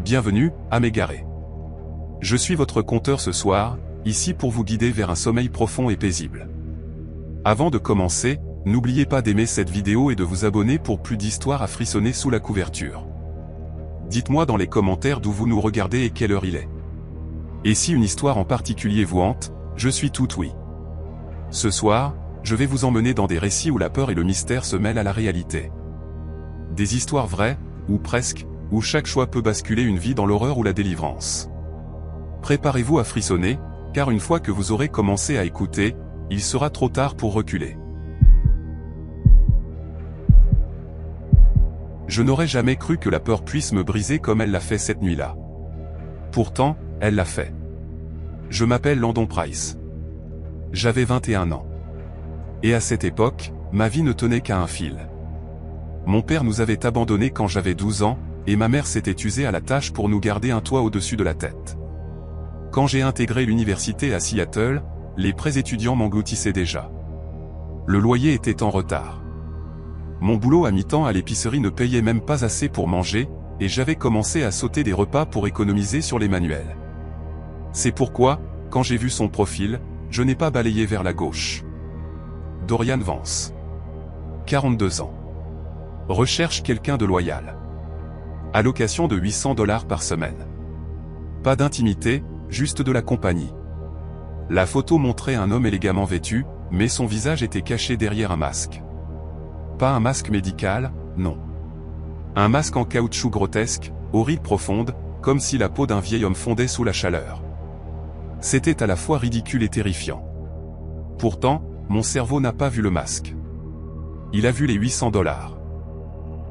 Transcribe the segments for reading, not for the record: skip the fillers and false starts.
Bienvenue, à m'égarer. Je suis votre conteur ce soir, ici pour vous guider vers un sommeil profond et paisible. Avant de commencer, n'oubliez pas d'aimer cette vidéo et de vous abonner pour plus d'histoires à frissonner sous la couverture. Dites-moi dans les commentaires d'où vous nous regardez et quelle heure il est. Et si une histoire en particulier vous hante, je suis tout oui. Ce soir, je vais vous emmener dans des récits où la peur et le mystère se mêlent à la réalité. Des histoires vraies, ou presque, où chaque choix peut basculer une vie dans l'horreur ou la délivrance. Préparez-vous à frissonner, car une fois que vous aurez commencé à écouter, il sera trop tard pour reculer. Je n'aurais jamais cru que la peur puisse me briser comme elle l'a fait cette nuit-là. Pourtant, elle l'a fait. Je m'appelle Landon Price. J'avais 21 ans. Et à cette époque, ma vie ne tenait qu'à un fil. Mon père nous avait abandonnés quand j'avais 12 ans, et ma mère s'était usée à la tâche pour nous garder un toit au-dessus de la tête. Quand j'ai intégré l'université à Seattle, les prêts étudiants m'engloutissaient déjà. Le loyer était en retard. Mon boulot à mi-temps à l'épicerie ne payait même pas assez pour manger, et j'avais commencé à sauter des repas pour économiser sur les manuels. C'est pourquoi, quand j'ai vu son profil, je n'ai pas balayé vers la gauche. Dorian Vance. 42 ans. Recherche quelqu'un de loyal. Allocation de $800 par semaine. Pas d'intimité, juste de la compagnie. La photo montrait un homme élégamment vêtu, mais son visage était caché derrière un masque. Pas un masque médical, non. Un masque en caoutchouc grotesque, aux rides profondes, comme si la peau d'un vieil homme fondait sous la chaleur. C'était à la fois ridicule et terrifiant. Pourtant, mon cerveau n'a pas vu le masque. Il a vu les $800.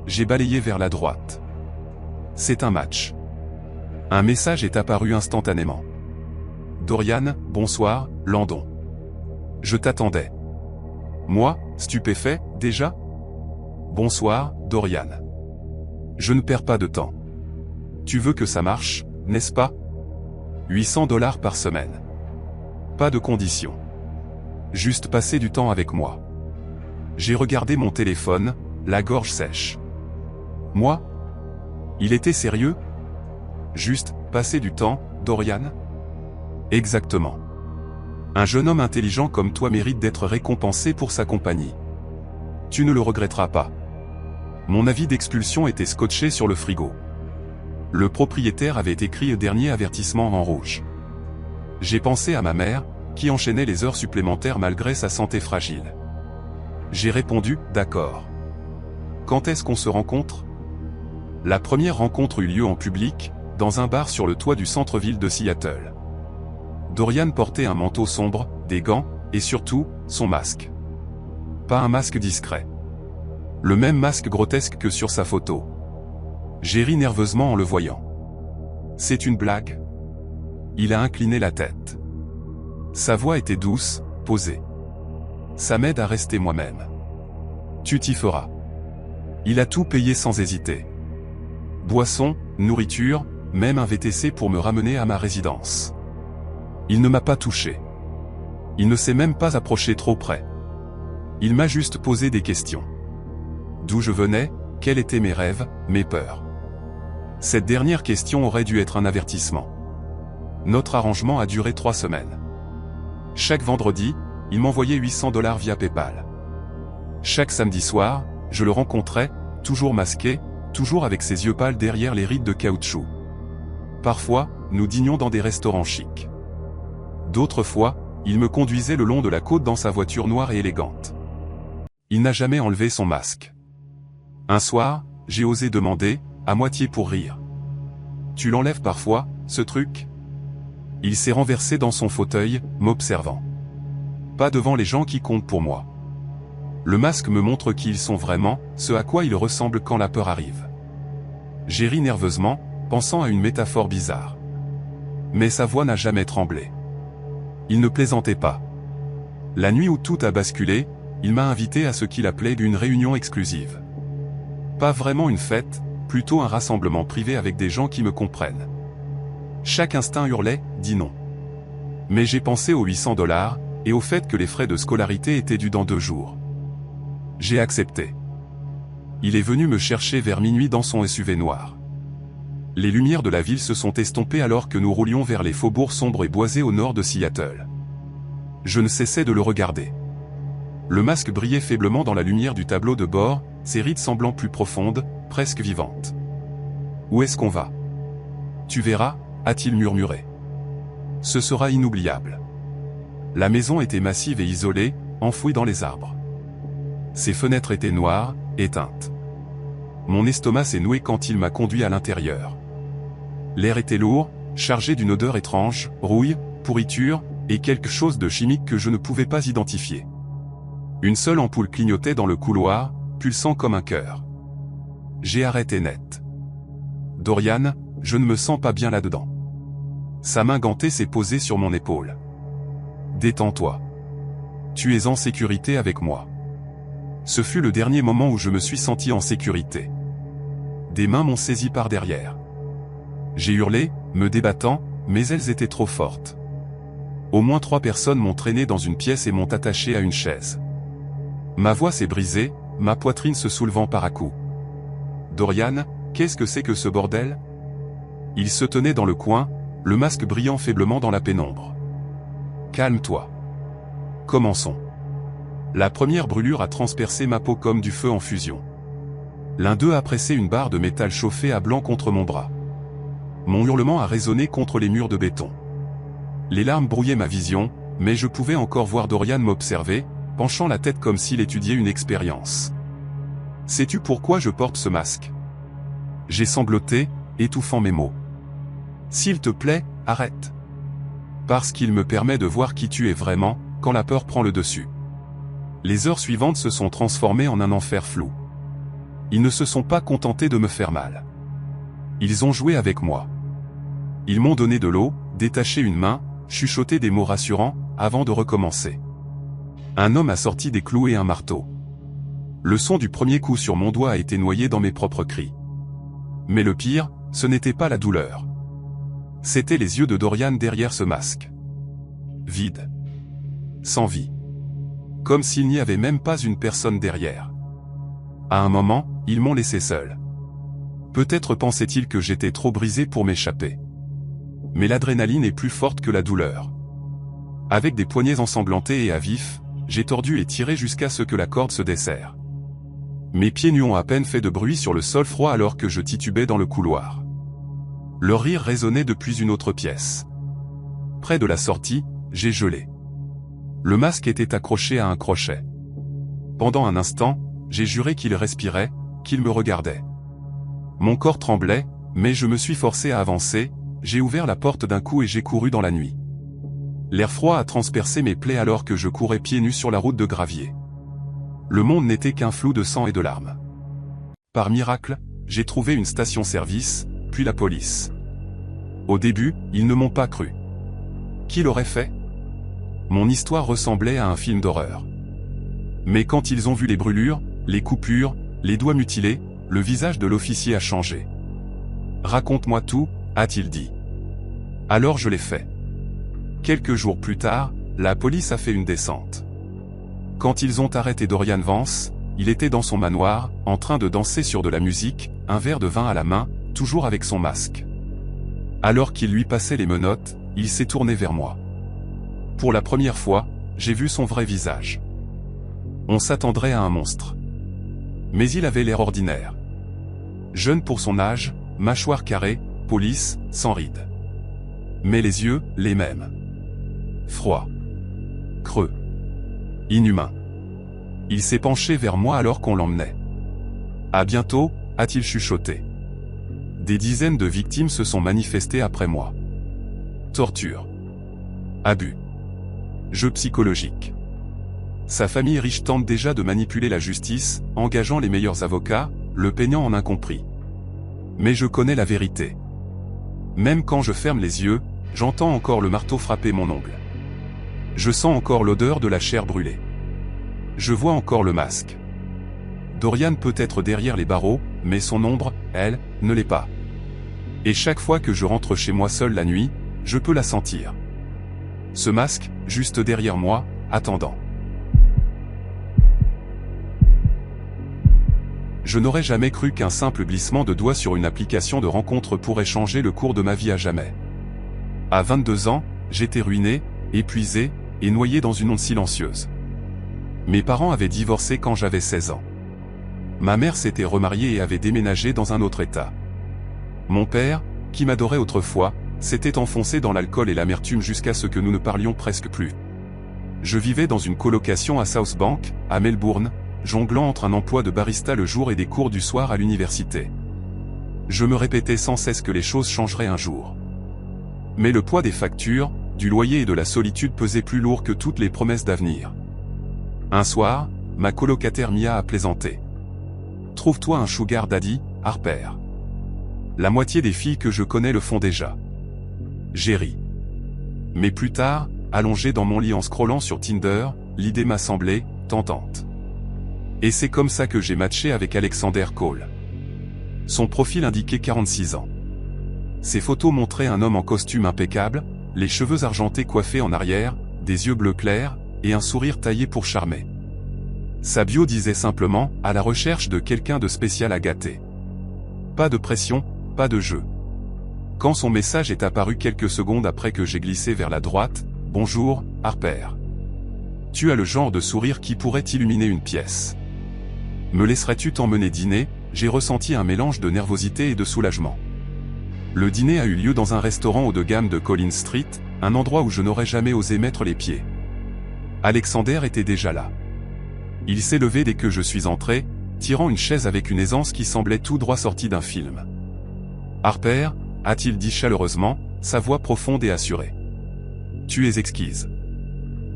J'ai balayé vers la droite. C'est un match. Un message est apparu instantanément. Dorian, bonsoir, Landon. Je t'attendais. Moi, stupéfait, déjà? Bonsoir, Dorian. Je ne perds pas de temps. Tu veux que ça marche, n'est-ce pas? $800 par semaine. Pas de condition. Juste passer du temps avec moi. J'ai regardé mon téléphone, la gorge sèche. Moi? Il était sérieux? Juste, passer du temps, Dorian? Exactement. Un jeune homme intelligent comme toi mérite d'être récompensé pour sa compagnie. Tu ne le regretteras pas. Mon avis d'expulsion était scotché sur le frigo. Le propriétaire avait écrit dernier avertissement en rouge. J'ai pensé à ma mère, qui enchaînait les heures supplémentaires malgré sa santé fragile. J'ai répondu, d'accord. Quand est-ce qu'on se rencontre? La première rencontre eut lieu en public, dans un bar sur le toit du centre-ville de Seattle. Dorian portait un manteau sombre, des gants, et surtout, son masque. Pas un masque discret. Le même masque grotesque que sur sa photo. J'ai ri nerveusement en le voyant. C'est une blague? Il a incliné la tête. Sa voix était douce, posée. Ça m'aide à rester moi-même. Tu t'y feras. Il a tout payé sans hésiter. Boisson, nourriture, même un VTC pour me ramener à ma résidence. Il ne m'a pas touché. Il ne s'est même pas approché trop près. Il m'a juste posé des questions. D'où je venais, quels étaient mes rêves, mes peurs. Cette dernière question aurait dû être un avertissement. Notre arrangement a duré 3 semaines. Chaque vendredi, il m'envoyait $800 via PayPal. Chaque samedi soir, je le rencontrais, toujours masqué, toujours avec ses yeux pâles derrière les rides de caoutchouc. Parfois, nous dînions dans des restaurants chics. D'autres fois, il me conduisait le long de la côte dans sa voiture noire et élégante. Il n'a jamais enlevé son masque. Un soir, j'ai osé demander, à moitié pour rire. Tu l'enlèves parfois, ce truc? Il s'est renversé dans son fauteuil, m'observant. Pas devant les gens qui comptent pour moi. Le masque me montre qui ils sont vraiment, ce à quoi ils ressemblent quand la peur arrive. J'ai ri nerveusement, pensant à une métaphore bizarre. Mais sa voix n'a jamais tremblé. Il ne plaisantait pas. La nuit où tout a basculé, il m'a invité à ce qu'il appelait une réunion exclusive. Pas vraiment une fête, plutôt un rassemblement privé avec des gens qui me comprennent. Chaque instinct hurlait, dis non. Mais j'ai pensé aux $800, et au fait que les frais de scolarité étaient dus dans 2 jours. J'ai accepté. Il est venu me chercher vers minuit dans son SUV noir. Les lumières de la ville se sont estompées alors que nous roulions vers les faubourgs sombres et boisés au nord de Seattle. Je ne cessais de le regarder. Le masque brillait faiblement dans la lumière du tableau de bord, ses rides semblant plus profondes, presque vivantes. « Où est-ce qu'on va ? » « Tu verras, » a-t-il murmuré. « Ce sera inoubliable. » La maison était massive et isolée, enfouie dans les arbres. Ses fenêtres étaient noires, éteintes. Mon estomac s'est noué quand il m'a conduit à l'intérieur. L'air était lourd, chargé d'une odeur étrange, rouille, pourriture, et quelque chose de chimique que je ne pouvais pas identifier. Une seule ampoule clignotait dans le couloir, pulsant comme un cœur. J'ai arrêté net. « Dorian, je ne me sens pas bien là-dedans. » Sa main gantée s'est posée sur mon épaule. « Détends-toi. Tu es en sécurité avec moi. » Ce fut le dernier moment où je me suis senti en sécurité. Des mains m'ont saisi par derrière. J'ai hurlé, me débattant, mais elles étaient trop fortes. Au moins 3 personnes m'ont traîné dans une pièce et m'ont attaché à une chaise. Ma voix s'est brisée, ma poitrine se soulevant par à-coups. « Dorian, qu'est-ce que c'est que ce bordel ?» Il se tenait dans le coin, le masque brillant faiblement dans la pénombre. « Calme-toi. Commençons. » La première brûlure a transpercé ma peau comme du feu en fusion. L'un d'eux a pressé une barre de métal chauffée à blanc contre mon bras. Mon hurlement a résonné contre les murs de béton. Les larmes brouillaient ma vision, mais je pouvais encore voir Dorian m'observer, penchant la tête comme s'il étudiait une expérience. « Sais-tu pourquoi je porte ce masque ?» J'ai sangloté, étouffant mes mots. « S'il te plaît, arrête. Parce qu'il me permet de voir qui tu es vraiment, quand la peur prend le dessus. » Les heures suivantes se sont transformées en un enfer flou. Ils ne se sont pas contentés de me faire mal. Ils ont joué avec moi. Ils m'ont donné de l'eau, détaché une main, chuchoté des mots rassurants, avant de recommencer. Un homme a sorti des clous et un marteau. Le son du premier coup sur mon doigt a été noyé dans mes propres cris. Mais le pire, ce n'était pas la douleur. C'étaient les yeux de Dorian derrière ce masque. Vide. Sans vie. Comme s'il n'y avait même pas une personne derrière. À un moment, ils m'ont laissé seul. Peut-être pensaient-ils que j'étais trop brisé pour m'échapper. Mais l'adrénaline est plus forte que la douleur. Avec des poignets ensanglantés et à vif, j'ai tordu et tiré jusqu'à ce que la corde se desserre. Mes pieds nus ont à peine fait de bruit sur le sol froid alors que je titubais dans le couloir. Leur rire résonnait depuis une autre pièce. Près de la sortie, j'ai gelé. Le masque était accroché à un crochet. Pendant un instant, j'ai juré qu'il respirait, qu'il me regardait. Mon corps tremblait, mais je me suis forcé à avancer, j'ai ouvert la porte d'un coup et j'ai couru dans la nuit. L'air froid a transpercé mes plaies alors que je courais pieds nus sur la route de gravier. Le monde n'était qu'un flou de sang et de larmes. Par miracle, j'ai trouvé une station-service, puis la police. Au début, ils ne m'ont pas cru. Qui l'aurait fait ? Mon histoire ressemblait à un film d'horreur. Mais quand ils ont vu les brûlures, les coupures, les doigts mutilés, le visage de l'officier a changé. « Raconte-moi tout », a-t-il dit. Alors je l'ai fait. Quelques jours plus tard, la police a fait une descente. Quand ils ont arrêté Dorian Vance, il était dans son manoir, en train de danser sur de la musique, un verre de vin à la main, toujours avec son masque. Alors qu'il lui passait les menottes, il s'est tourné vers moi. Pour la première fois, j'ai vu son vrai visage. On s'attendrait à un monstre. Mais il avait l'air ordinaire. Jeune pour son âge, mâchoire carrée, peau lisse, sans rides. Mais les yeux, les mêmes. Froid. Creux. Inhumain. Il s'est penché vers moi alors qu'on l'emmenait. « À bientôt », a-t-il chuchoté. Des dizaines de victimes se sont manifestées après moi. Torture. Abus. Jeu psychologique. Sa famille riche tente déjà de manipuler la justice, engageant les meilleurs avocats, le peignant en incompris. Mais je connais la vérité. Même quand je ferme les yeux, j'entends encore le marteau frapper mon ongle. Je sens encore l'odeur de la chair brûlée. Je vois encore le masque. Dorian peut être derrière les barreaux, mais son ombre, elle, ne l'est pas. Et chaque fois que je rentre chez moi seul la nuit, je peux la sentir. Ce masque, juste derrière moi, attendant. Je n'aurais jamais cru qu'un simple glissement de doigts sur une application de rencontre pourrait changer le cours de ma vie à jamais. À 22 ans, j'étais ruiné, épuisé, et noyé dans une onde silencieuse. Mes parents avaient divorcé quand j'avais 16 ans. Ma mère s'était remariée et avait déménagé dans un autre état. Mon père, qui m'adorait autrefois, s'était enfoncé dans l'alcool et l'amertume jusqu'à ce que nous ne parlions presque plus. Je vivais dans une colocation à South Bank, à Melbourne, jonglant entre un emploi de barista le jour et des cours du soir à l'université. Je me répétais sans cesse que les choses changeraient un jour. Mais le poids des factures, du loyer et de la solitude pesait plus lourd que toutes les promesses d'avenir. Un soir, ma colocataire Mia a plaisanté. « Trouve-toi un sugar daddy, Harper. » La moitié des filles que je connais le font déjà. J'ai ri. Mais plus tard, allongé dans mon lit en scrollant sur Tinder, l'idée m'a semblé tentante. Et c'est comme ça que j'ai matché avec Alexander Cole. Son profil indiquait 46 ans. Ses photos montraient un homme en costume impeccable, les cheveux argentés coiffés en arrière, des yeux bleus clairs, et un sourire taillé pour charmer. Sa bio disait simplement « à la recherche de quelqu'un de spécial à gâter ». Pas de pression, pas de jeu. Quand son message est apparu quelques secondes après que j'ai glissé vers la droite, « Bonjour, Harper. Tu as le genre de sourire qui pourrait illuminer une pièce. Me laisserais-tu t'emmener dîner ?» J'ai ressenti un mélange de nervosité et de soulagement. Le dîner a eu lieu dans un restaurant haut de gamme de Collins Street, un endroit où je n'aurais jamais osé mettre les pieds. Alexander était déjà là. Il s'est levé dès que je suis entré, tirant une chaise avec une aisance qui semblait tout droit sortie d'un film. « Harper » a-t-il dit chaleureusement, sa voix profonde et assurée. « Tu es exquise. »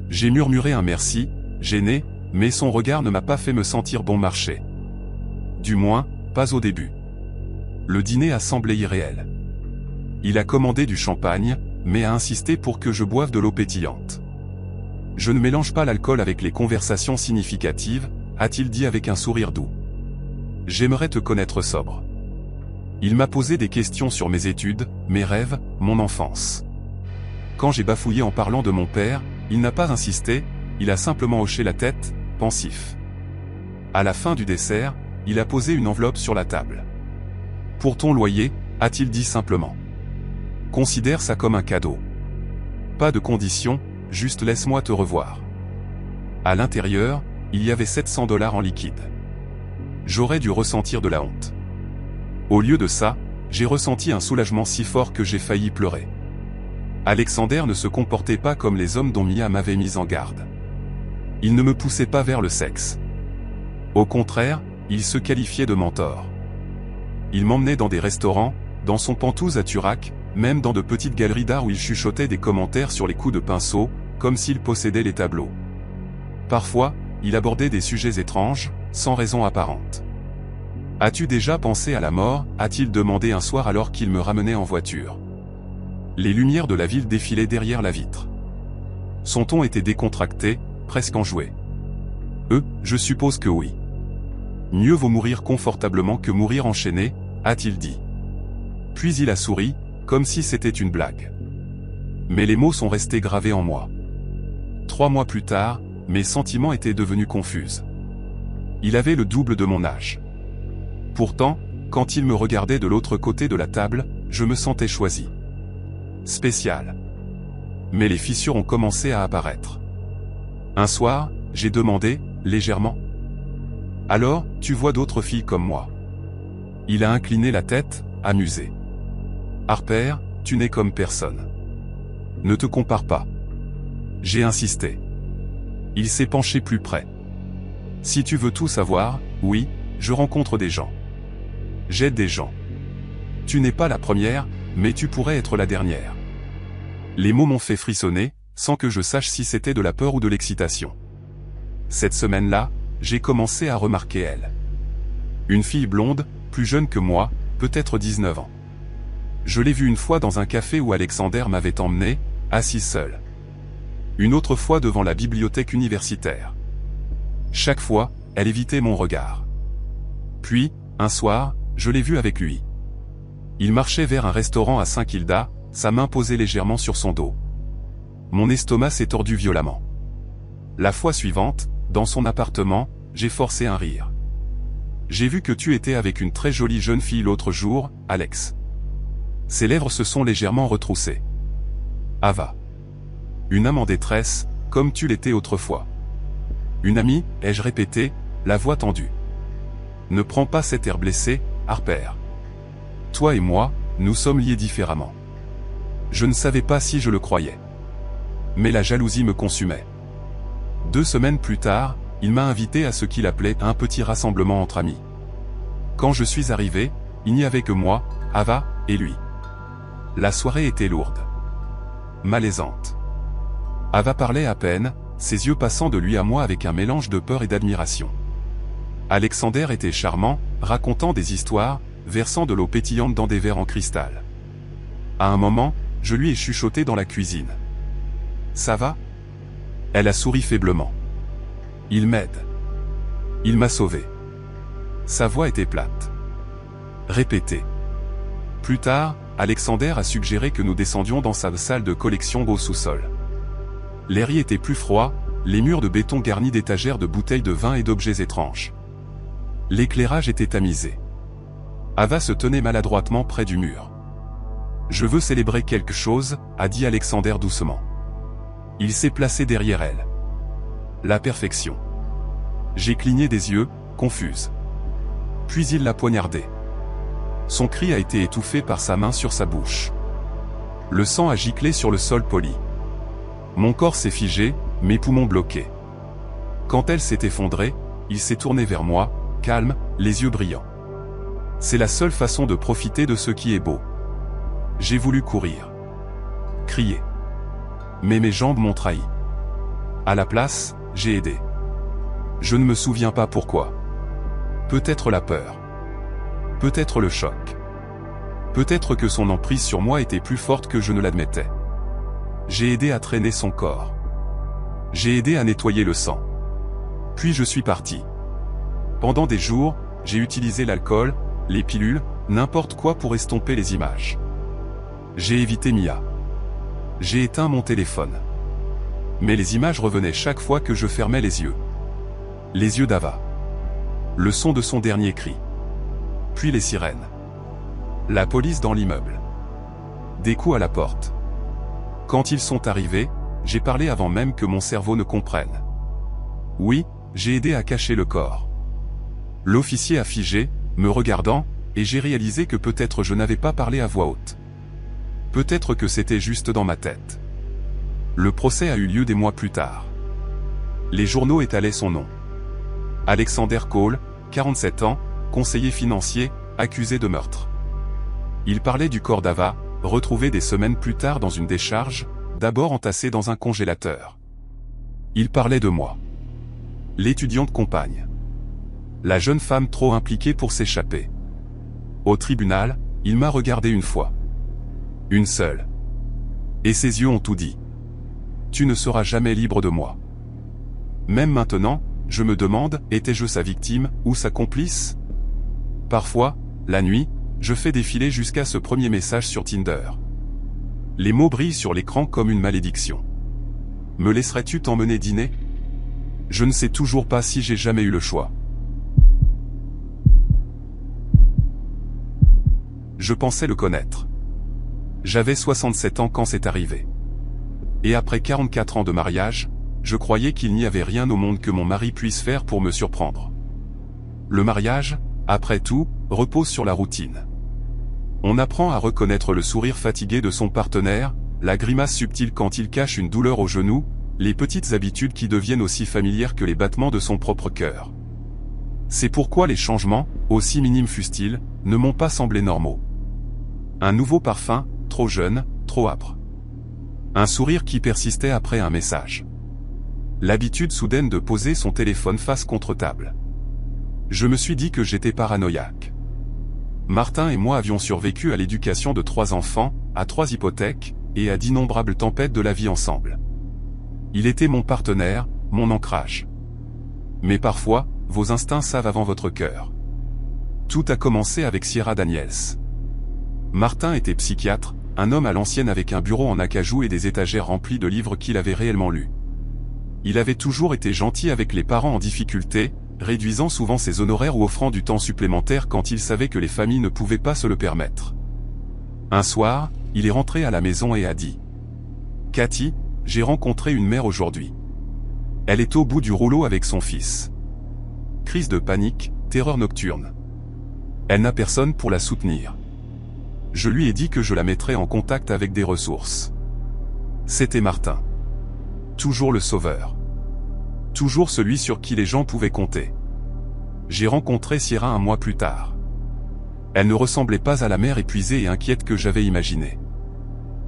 J'ai murmuré un merci, gêné, mais son regard ne m'a pas fait me sentir bon marché. Du moins, pas au début. Le dîner a semblé irréel. Il a commandé du champagne, mais a insisté pour que je boive de l'eau pétillante. Je ne mélange pas l'alcool avec les conversations significatives, a-t-il dit avec un sourire doux. J'aimerais te connaître sobre. Il m'a posé des questions sur mes études, mes rêves, mon enfance. Quand j'ai bafouillé en parlant de mon père, il n'a pas insisté, il a simplement hoché la tête, pensif. À la fin du dessert, il a posé une enveloppe sur la table. « Pour ton loyer », a-t-il dit simplement. « Considère ça comme un cadeau. Pas de conditions, juste laisse-moi te revoir. » À l'intérieur, il y avait 700 $ en liquide. J'aurais dû ressentir de la honte. Au lieu de ça, j'ai ressenti un soulagement si fort que j'ai failli pleurer. Alexander ne se comportait pas comme les hommes dont Mia m'avait mis en garde. Il ne me poussait pas vers le sexe. Au contraire, il se qualifiait de mentor. Il m'emmenait dans des restaurants, dans son Pantouz à Turac, même dans de petites galeries d'art où il chuchotait des commentaires sur les coups de pinceau, comme s'il possédait les tableaux. Parfois, il abordait des sujets étranges, sans raison apparente. « As-tu déjà pensé à la mort ?» a-t-il demandé un soir alors qu'il me ramenait en voiture. Les lumières de la ville défilaient derrière la vitre. Son ton était décontracté, presque enjoué. « Je suppose que oui. Mieux vaut mourir confortablement que mourir enchaîné, a-t-il dit. Puis il a souri, comme si c'était une blague. Mais les mots sont restés gravés en moi. 3 mois plus tard, mes sentiments étaient devenus confus. Il avait le double de mon âge. Pourtant, quand il me regardait de l'autre côté de la table, je me sentais choisi. Spécial. Mais les fissures ont commencé à apparaître. Un soir, j'ai demandé, légèrement. « Alors, tu vois d'autres filles comme moi ?» Il a incliné la tête, amusé. « Harper, tu n'es comme personne. Ne te compare pas. » J'ai insisté. Il s'est penché plus près. « Si tu veux tout savoir, oui, je rencontre des gens. J'aide des gens. Tu n'es pas la première, mais tu pourrais être la dernière. » Les mots m'ont fait frissonner, sans que je sache si c'était de la peur ou de l'excitation. Cette semaine-là, j'ai commencé à remarquer elle. Une fille blonde, plus jeune que moi, peut-être 19 ans. Je l'ai vue une fois dans un café où Alexander m'avait emmené, assis seul. Une autre fois devant la bibliothèque universitaire. Chaque fois, elle évitait mon regard. Puis, un soir, je l'ai vue avec lui. Il marchait vers un restaurant à Saint-Kilda, sa main posée légèrement sur son dos. Mon estomac s'est tordu violemment. La fois suivante, dans son appartement, j'ai forcé un rire. J'ai vu que tu étais avec une très jolie jeune fille l'autre jour, Alex. » Ses lèvres se sont légèrement retroussées. « Ava. Une âme en détresse, comme tu l'étais autrefois. »« Une amie » ai-je répété, la voix tendue. « Ne prends pas cet air blessé, Harper. Toi et moi, nous sommes liés différemment. » Je ne savais pas si je le croyais. Mais la jalousie me consumait. 2 semaines plus tard, il m'a invité à ce qu'il appelait un petit rassemblement entre amis. Quand je suis arrivé, il n'y avait que moi, Ava, et lui. La soirée était lourde. Malaisante. Ava parlait à peine, ses yeux passant de lui à moi avec un mélange de peur et d'admiration. Alexander était charmant, racontant des histoires, versant de l'eau pétillante dans des verres en cristal. À un moment, je lui ai chuchoté dans la cuisine. « Ça va ?» Elle a souri faiblement. « Il m'aide. Il m'a sauvé. » Sa voix était plate. Répétez. Plus tard, Alexander a suggéré que nous descendions dans sa salle de collection au sous-sol. L'air y était plus froid, les murs de béton garnis d'étagères de bouteilles de vin et d'objets étranges. L'éclairage était tamisé. Ava se tenait maladroitement près du mur. « Je veux célébrer quelque chose », a dit Alexander doucement. Il s'est placé derrière elle. La perfection. J'ai cligné des yeux, confuse. Puis il l'a poignardée. Son cri a été étouffé par sa main sur sa bouche. Le sang a giclé sur le sol poli. Mon corps s'est figé, mes poumons bloqués. Quand elle s'est effondrée, il s'est tourné vers moi, calme, les yeux brillants. C'est la seule façon de profiter de ce qui est beau. J'ai voulu courir. Crier. Mais mes jambes m'ont trahi. À la place, j'ai aidé. Je ne me souviens pas pourquoi. Peut-être la peur. Peut-être le choc. Peut-être que son emprise sur moi était plus forte que je ne l'admettais. J'ai aidé à traîner son corps. J'ai aidé à nettoyer le sang. Puis je suis parti. Pendant des jours, j'ai utilisé l'alcool, les pilules, n'importe quoi pour estomper les images. J'ai évité Mia. J'ai éteint mon téléphone. Mais les images revenaient chaque fois que je fermais les yeux. Les yeux d'Ava. Le son de son dernier cri. Puis les sirènes. La police dans l'immeuble. Des coups à la porte. Quand ils sont arrivés, j'ai parlé avant même que mon cerveau ne comprenne. Oui, j'ai aidé à cacher le corps. L'officier a figé, me regardant, et j'ai réalisé que peut-être je n'avais pas parlé à voix haute. Peut-être que c'était juste dans ma tête. Le procès a eu lieu des mois plus tard. Les journaux étalaient son nom. Alexander Cole, 47 ans, conseiller financier, accusé de meurtre. Il parlait du corps d'Ava, retrouvé des semaines plus tard dans une décharge, d'abord entassé dans un congélateur. Il parlait de moi. L'étudiante compagne. La jeune femme trop impliquée pour s'échapper. Au tribunal, il m'a regardé une fois. Une seule. Et ses yeux ont tout dit. Tu ne seras jamais libre de moi. Même maintenant, je me demande, étais-je sa victime, ou sa complice ? Parfois, la nuit, je fais défiler jusqu'à ce premier message sur Tinder. Les mots brillent sur l'écran comme une malédiction. Me laisserais-tu t'emmener dîner ? Je ne sais toujours pas si j'ai jamais eu le choix. Je pensais le connaître. J'avais 67 ans quand c'est arrivé. Et après 44 ans de mariage, je croyais qu'il n'y avait rien au monde que mon mari puisse faire pour me surprendre. Le mariage, après tout, repose sur la routine. On apprend à reconnaître le sourire fatigué de son partenaire, la grimace subtile quand il cache une douleur au genou, les petites habitudes qui deviennent aussi familières que les battements de son propre cœur. C'est pourquoi les changements, aussi minimes fussent-ils, ne m'ont pas semblé normaux. Un nouveau parfum, trop jeune, trop âpre. Un sourire qui persistait après un message. L'habitude soudaine de poser son téléphone face contre table. Je me suis dit que j'étais paranoïaque. Martin et moi avions survécu à l'éducation de 3 enfants, à 3 hypothèques, et à d'innombrables tempêtes de la vie ensemble. Il était mon partenaire, mon ancrage. Mais parfois, vos instincts savent avant votre cœur. Tout a commencé avec Sierra Daniels. Martin était psychiatre, un homme à l'ancienne avec un bureau en acajou et des étagères remplies de livres qu'il avait réellement lus. Il avait toujours été gentil avec les parents en difficulté, réduisant souvent ses honoraires ou offrant du temps supplémentaire quand il savait que les familles ne pouvaient pas se le permettre. Un soir, il est rentré à la maison et a dit « Cathy, j'ai rencontré une mère aujourd'hui. Elle est au bout du rouleau avec son fils. Crise de panique, terreur nocturne. Elle n'a personne pour la soutenir. Je lui ai dit que je la mettrais en contact avec des ressources. » C'était Martin. Toujours le sauveur. Toujours celui sur qui les gens pouvaient compter. J'ai rencontré Sierra un mois plus tard. Elle ne ressemblait pas à la mère épuisée et inquiète que j'avais imaginée.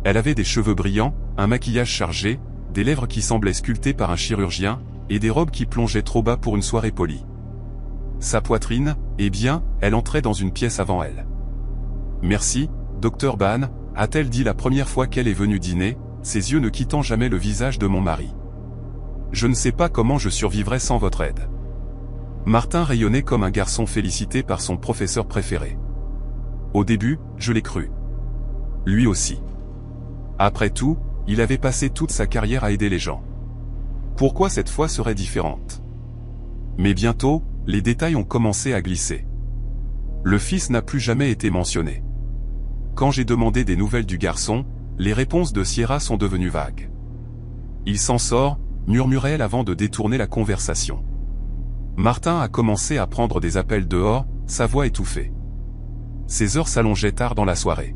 Elle avait des cheveux brillants, un maquillage chargé, des lèvres qui semblaient sculptées par un chirurgien, et des robes qui plongeaient trop bas pour une soirée polie. Sa poitrine, eh bien, elle entrait dans une pièce avant elle. « Merci, Dr Ban », a-t-elle dit la première fois qu'elle est venue dîner, ses yeux ne quittant jamais le visage de mon mari. « Je ne sais pas comment je survivrai sans votre aide. » Martin rayonnait comme un garçon félicité par son professeur préféré. Au début, je l'ai cru. Lui aussi. Après tout, il avait passé toute sa carrière à aider les gens. Pourquoi cette fois serait différente? Mais bientôt, les détails ont commencé à glisser. Le fils n'a plus jamais été mentionné. Quand j'ai demandé des nouvelles du garçon, les réponses de Sierra sont devenues vagues. Il s'en sort, murmurait-elle avant de détourner la conversation. Martin a commencé à prendre des appels dehors, sa voix étouffée. Ses heures s'allongeaient tard dans la soirée.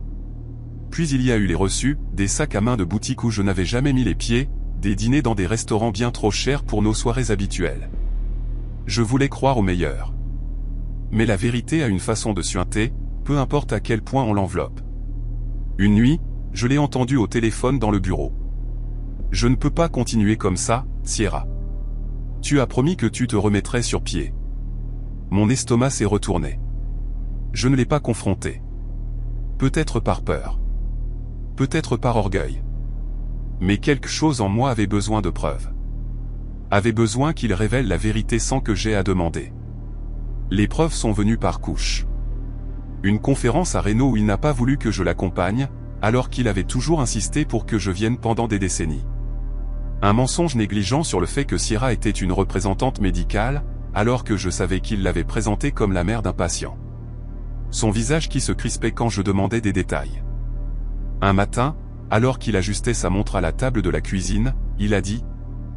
Puis il y a eu les reçus, des sacs à main de boutiques où je n'avais jamais mis les pieds, des dîners dans des restaurants bien trop chers pour nos soirées habituelles. Je voulais croire au meilleur. Mais la vérité a une façon de suinter, peu importe à quel point on l'enveloppe. Une nuit, je l'ai entendu au téléphone dans le bureau. « Je ne peux pas continuer comme ça, Sierra. Tu as promis que tu te remettrais sur pied. » Mon estomac s'est retourné. Je ne l'ai pas confronté. Peut-être par peur. Peut-être par orgueil. Mais quelque chose en moi avait besoin de preuves. Avait besoin qu'il révèle la vérité sans que j'aie à demander. Les preuves sont venues par couches. Une conférence à Reno où il n'a pas voulu que je l'accompagne, alors qu'il avait toujours insisté pour que je vienne pendant des décennies. Un mensonge négligent sur le fait que Sierra était une représentante médicale, alors que je savais qu'il l'avait présentée comme la mère d'un patient. Son visage qui se crispait quand je demandais des détails. Un matin, alors qu'il ajustait sa montre à la table de la cuisine, il a dit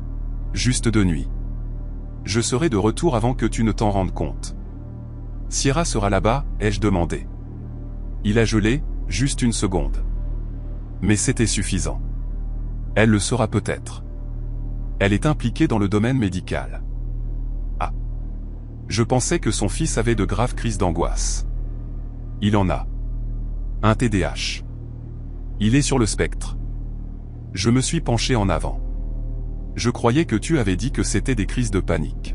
« Juste de nuit. Je serai de retour avant que tu ne t'en rendes compte. » « Sierra sera là-bas ?» ai-je demandé. Il a gelé, juste une seconde. Mais c'était suffisant. Elle le sera peut-être. Elle est impliquée dans le domaine médical. Ah. Je pensais que son fils avait de graves crises d'angoisse. Il en a. Un TDAH. Il est sur le spectre. Je me suis penché en avant. Je croyais que tu avais dit que c'était des crises de panique.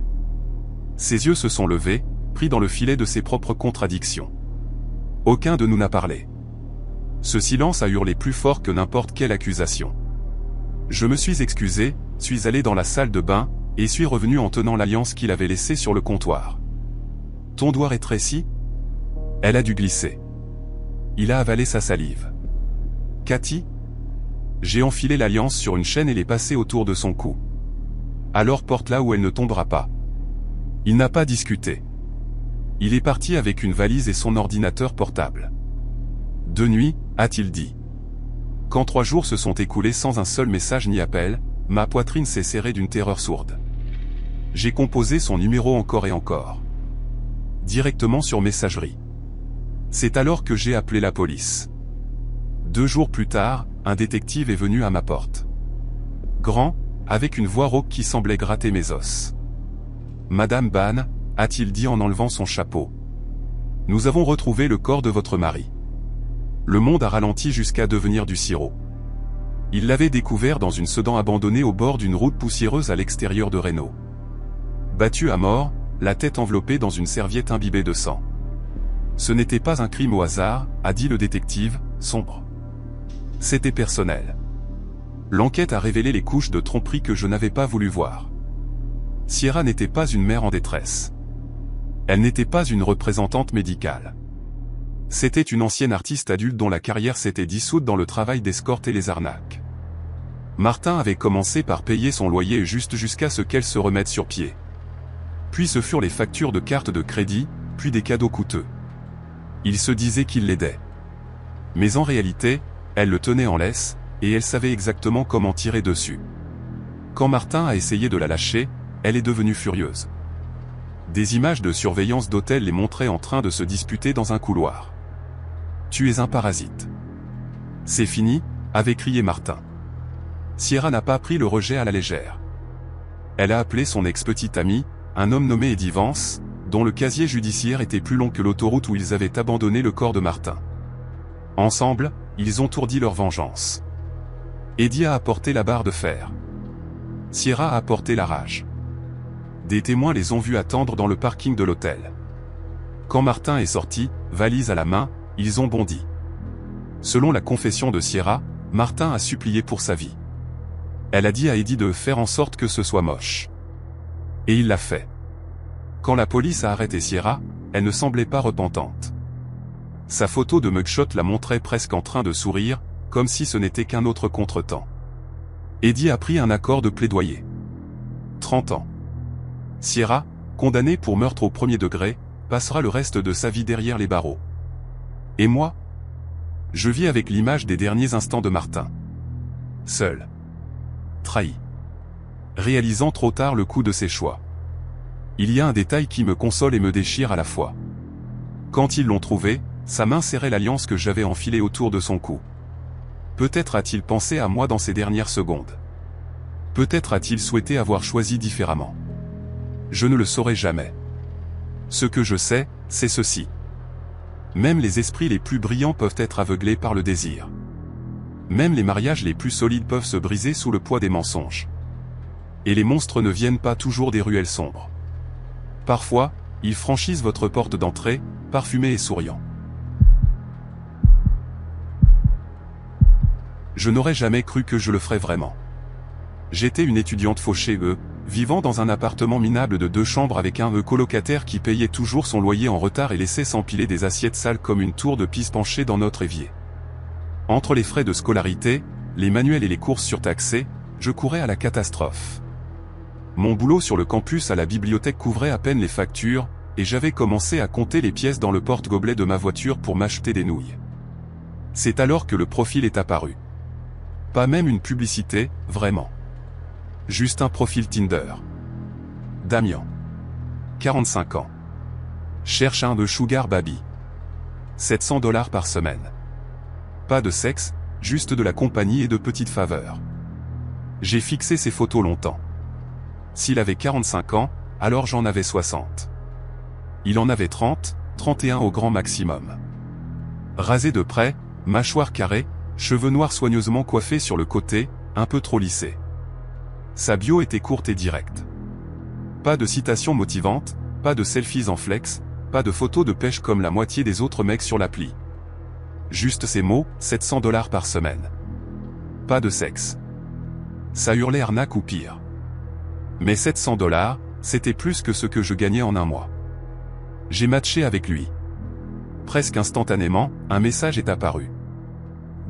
Ses yeux se sont levés, pris dans le filet de ses propres contradictions. Aucun de nous n'a parlé. Ce silence a hurlé plus fort que n'importe quelle accusation. Je me suis excusé, suis allé dans la salle de bain, et suis revenu en tenant l'alliance qu'il avait laissée sur le comptoir. « Ton doigt rétréci ?» Elle a dû glisser. Il a avalé sa salive. « Cathy ?» J'ai enfilé l'alliance sur une chaîne et l'ai passée autour de son cou. « Alors porte-la où elle ne tombera pas. » Il n'a pas discuté. Il est parti avec une valise et son ordinateur portable. « De nuit », a-t-il dit. Quand 3 jours se sont écoulés sans un seul message ni appel, ma poitrine s'est serrée d'une terreur sourde. J'ai composé son numéro encore et encore. Directement sur messagerie. C'est alors que j'ai appelé la police. 2 jours plus tard, un détective est venu à ma porte. Grand, avec une voix rauque qui semblait gratter mes os. « Madame Ban », a-t-il dit en enlevant son chapeau. « Nous avons retrouvé le corps de votre mari. » Le monde a ralenti jusqu'à devenir du sirop. Il l'avait découvert dans une sedan abandonnée au bord d'une route poussiéreuse à l'extérieur de Reno. Battu à mort, la tête enveloppée dans une serviette imbibée de sang. Ce n'était pas un crime au hasard, a dit le détective, sombre. C'était personnel. L'enquête a révélé les couches de tromperie que je n'avais pas voulu voir. Sierra n'était pas une mère en détresse. Elle n'était pas une représentante médicale. C'était une ancienne artiste adulte dont la carrière s'était dissoute dans le travail d'escorte et les arnaques. Martin avait commencé par payer son loyer juste jusqu'à ce qu'elle se remette sur pied. Puis ce furent les factures de cartes de crédit, puis des cadeaux coûteux. Il se disait qu'il l'aidait. Mais en réalité, elle le tenait en laisse, et elle savait exactement comment tirer dessus. Quand Martin a essayé de la lâcher, elle est devenue furieuse. Des images de surveillance d'hôtel les montraient en train de se disputer dans un couloir. « Tu es un parasite. »« C'est fini », avait crié Martin. Sierra n'a pas pris le rejet à la légère. Elle a appelé son ex-petit ami, un homme nommé Eddie Vance, dont le casier judiciaire était plus long que l'autoroute où ils avaient abandonné le corps de Martin. Ensemble, ils ont ourdi leur vengeance. Eddie a apporté la barre de fer. Sierra a apporté la rage. Des témoins les ont vus attendre dans le parking de l'hôtel. Quand Martin est sorti, valise à la main, ils ont bondi. Selon la confession de Sierra, Martin a supplié pour sa vie. Elle a dit à Eddie de faire en sorte que ce soit moche. Et il l'a fait. Quand la police a arrêté Sierra, elle ne semblait pas repentante. Sa photo de mugshot la montrait presque en train de sourire, comme si ce n'était qu'un autre contretemps. Eddie a pris un accord de plaidoyer. 30 ans. Sierra, condamnée pour meurtre au premier degré, passera le reste de sa vie derrière les barreaux. Et moi ? Je vis avec l'image des derniers instants de Martin. Seul. Trahi. Réalisant trop tard le coup de ses choix. Il y a un détail qui me console et me déchire à la fois. Quand ils l'ont trouvé, sa main serrait l'alliance que j'avais enfilée autour de son cou. Peut-être a-t-il pensé à moi dans ces dernières secondes. Peut-être a-t-il souhaité avoir choisi différemment. Je ne le saurai jamais. Ce que je sais, c'est ceci. Même les esprits les plus brillants peuvent être aveuglés par le désir. Même les mariages les plus solides peuvent se briser sous le poids des mensonges. Et les monstres ne viennent pas toujours des ruelles sombres. Parfois, ils franchissent votre porte d'entrée, parfumés et souriants. Je n'aurais jamais cru que je le ferais vraiment. J'étais une étudiante fauchée, vivant dans un appartement minable de 2 chambres avec un colocataire qui payait toujours son loyer en retard et laissait s'empiler des assiettes sales comme une tour de Pise penchée dans notre évier. Entre les frais de scolarité, les manuels et les courses surtaxées, je courais à la catastrophe. Mon boulot sur le campus à la bibliothèque couvrait à peine les factures, et j'avais commencé à compter les pièces dans le porte-gobelet de ma voiture pour m'acheter des nouilles. C'est alors que le profil est apparu. Pas même une publicité, vraiment. Juste un profil Tinder. Damien. 45 ans. Cherche un de Sugar Baby. $700 par semaine. Pas de sexe, juste de la compagnie et de petites faveurs. J'ai fixé ces photos longtemps. S'il avait 45 ans, alors j'en avais 60. Il en avait 30, 31 au grand maximum. Rasé de près, mâchoire carrée, cheveux noirs soigneusement coiffés sur le côté, un peu trop lissés. Sa bio était courte et directe. Pas de citations motivantes, pas de selfies en flex, pas de photos de pêche comme la moitié des autres mecs sur l'appli. Juste ces mots, $700 par semaine. Pas de sexe. Ça hurlait arnaque ou pire. Mais $700, c'était plus que ce que je gagnais en un mois. J'ai matché avec lui. Presque instantanément, un message est apparu.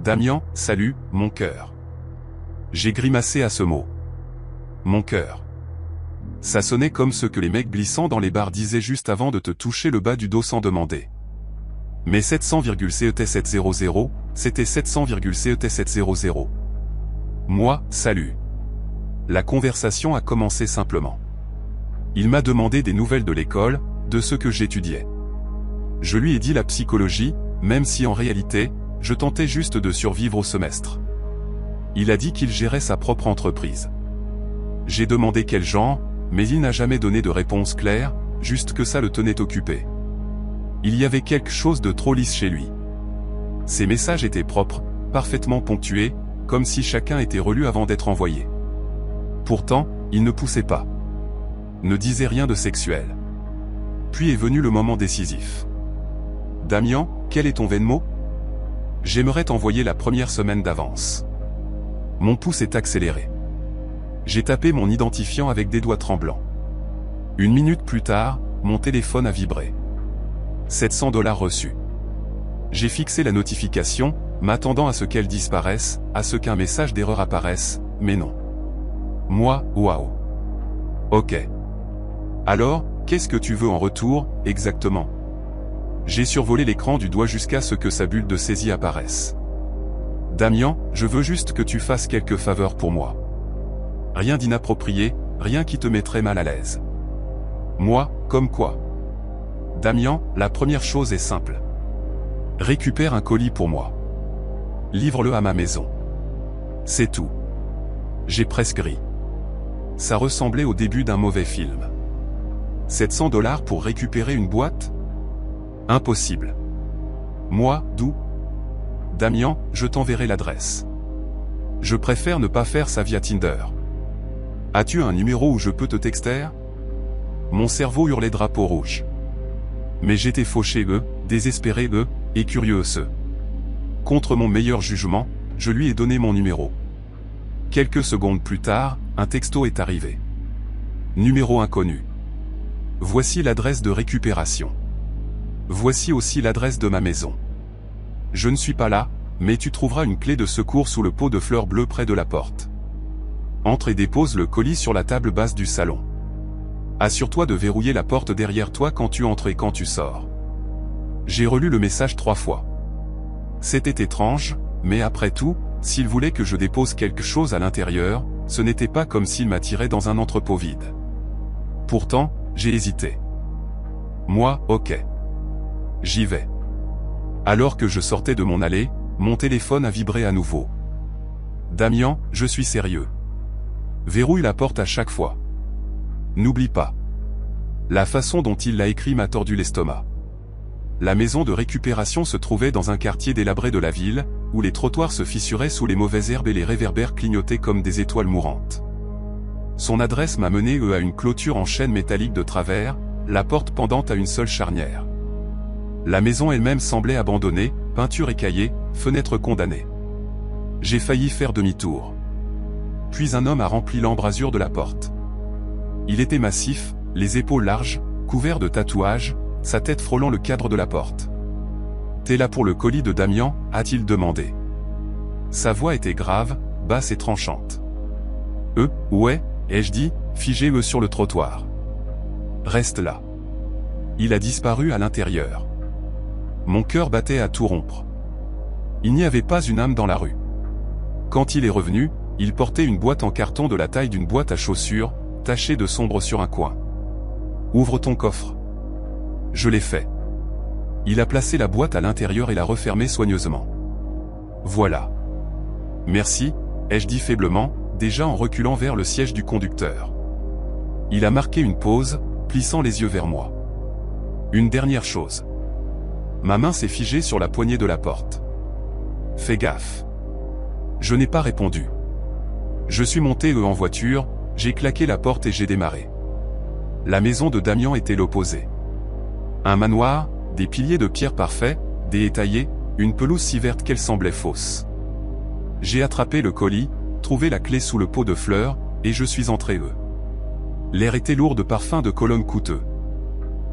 Damien, salut, mon cœur. J'ai grimacé à ce mot. Mon cœur. Ça sonnait comme ce que les mecs glissants dans les bars disaient juste avant de te toucher le bas du dos sans demander. Mais 700,CET700, c'était 700,CET700. Moi, salut. La conversation a commencé simplement. Il m'a demandé des nouvelles de l'école, de ce que j'étudiais. Je lui ai dit la psychologie, même si en réalité, je tentais juste de survivre au semestre. Il a dit qu'il gérait sa propre entreprise. J'ai demandé quel genre, mais il n'a jamais donné de réponse claire, juste que ça le tenait occupé. Il y avait quelque chose de trop lisse chez lui. Ses messages étaient propres, parfaitement ponctués, comme si chacun était relu avant d'être envoyé. Pourtant, il ne poussait pas. Ne disait rien de sexuel. Puis est venu le moment décisif. Damien, quel est ton Venmo ? J'aimerais t'envoyer la première semaine d'avance. Mon pouce est accéléré. J'ai tapé mon identifiant avec des doigts tremblants. 1 minute plus tard, mon téléphone a vibré. $700 reçus. J'ai fixé la notification, m'attendant à ce qu'elle disparaisse, à ce qu'un message d'erreur apparaisse, mais non. Moi, waouh. Ok. Alors, Qu'est-ce que tu veux en retour, exactement? J'ai survolé l'écran du doigt jusqu'à ce que sa bulle de saisie apparaisse. Damien, je veux juste que tu fasses quelques faveurs pour moi. Rien d'inapproprié, rien qui te mettrait mal à l'aise. Moi, comme quoi? Damien, la première chose est simple. Récupère un colis pour moi. Livre-le à ma maison. C'est tout. J'ai presque ri. Ça ressemblait au début d'un mauvais film. 700 $ pour récupérer une boîte? Impossible. Moi, d'où? Damien, je t'enverrai l'adresse. Je préfère ne pas faire ça via Tinder. As-tu un numéro où je peux te texter? Mon cerveau hurlait drapeau rouge. Mais j'étais fauché, désespéré, et curieux, Contre mon meilleur jugement, je lui ai donné mon numéro. Quelques secondes plus tard, un texto est arrivé. Numéro inconnu. Voici l'adresse de récupération. Voici aussi l'adresse de ma maison. Je ne suis pas là, mais tu trouveras une clé de secours sous le pot de fleurs bleues près de la porte. Entre et dépose le colis sur la table basse du salon. Assure-toi de verrouiller la porte derrière toi quand tu entres et quand tu sors. J'ai relu le message 3 fois. C'était étrange, mais après tout, s'il voulait que je dépose quelque chose à l'intérieur, ce n'était pas comme s'il m'attirait dans un entrepôt vide. Pourtant, j'ai hésité. Moi, ok. J'y vais. Alors que je sortais de mon allée, mon téléphone a vibré à nouveau. Damien, je suis sérieux. Verrouille la porte à chaque fois. N'oublie pas. La façon dont il l'a écrit m'a tordu l'estomac. La maison de récupération se trouvait dans un quartier délabré de la ville, où les trottoirs se fissuraient sous les mauvaises herbes et les réverbères clignotaient comme des étoiles mourantes. Son adresse m'a mené à une clôture en chêne métallique de travers, la porte pendante à une seule charnière. La maison elle-même semblait abandonnée, peinture écaillée, fenêtre condamnée. J'ai failli faire demi-tour. Puis un homme a rempli l'embrasure de la porte. Il était massif, les épaules larges, couvert de tatouages, sa tête frôlant le cadre de la porte. « T'es là pour le colis de Damien ?» a-t-il demandé. Sa voix était grave, basse et tranchante. « Ouais », ai-je dit, figé sur le trottoir. « Reste là. » Il a disparu à l'intérieur. Mon cœur battait à tout rompre. Il n'y avait pas une âme dans la rue. Quand il est revenu, il portait une boîte en carton de la taille d'une boîte à chaussures, tachée de sombre sur un coin. « Ouvre ton coffre. » Je l'ai fait. Il a placé la boîte à l'intérieur et l'a refermée soigneusement. Voilà. Merci, ai-je dit faiblement, déjà en reculant vers le siège du conducteur. Il a marqué une pause, plissant les yeux vers moi. Une dernière chose. Ma main s'est figée sur la poignée de la porte. Fais gaffe. Je n'ai pas répondu. Je suis monté en voiture, j'ai claqué la porte et j'ai démarré. La maison de Damien était l'opposé. Un manoir, des piliers de pierre parfaits, des haies taillées, une pelouse si verte qu'elle semblait fausse. J'ai attrapé le colis, trouvé la clé sous le pot de fleurs, et je suis entré. L'air était lourd de parfums de cologne coûteux.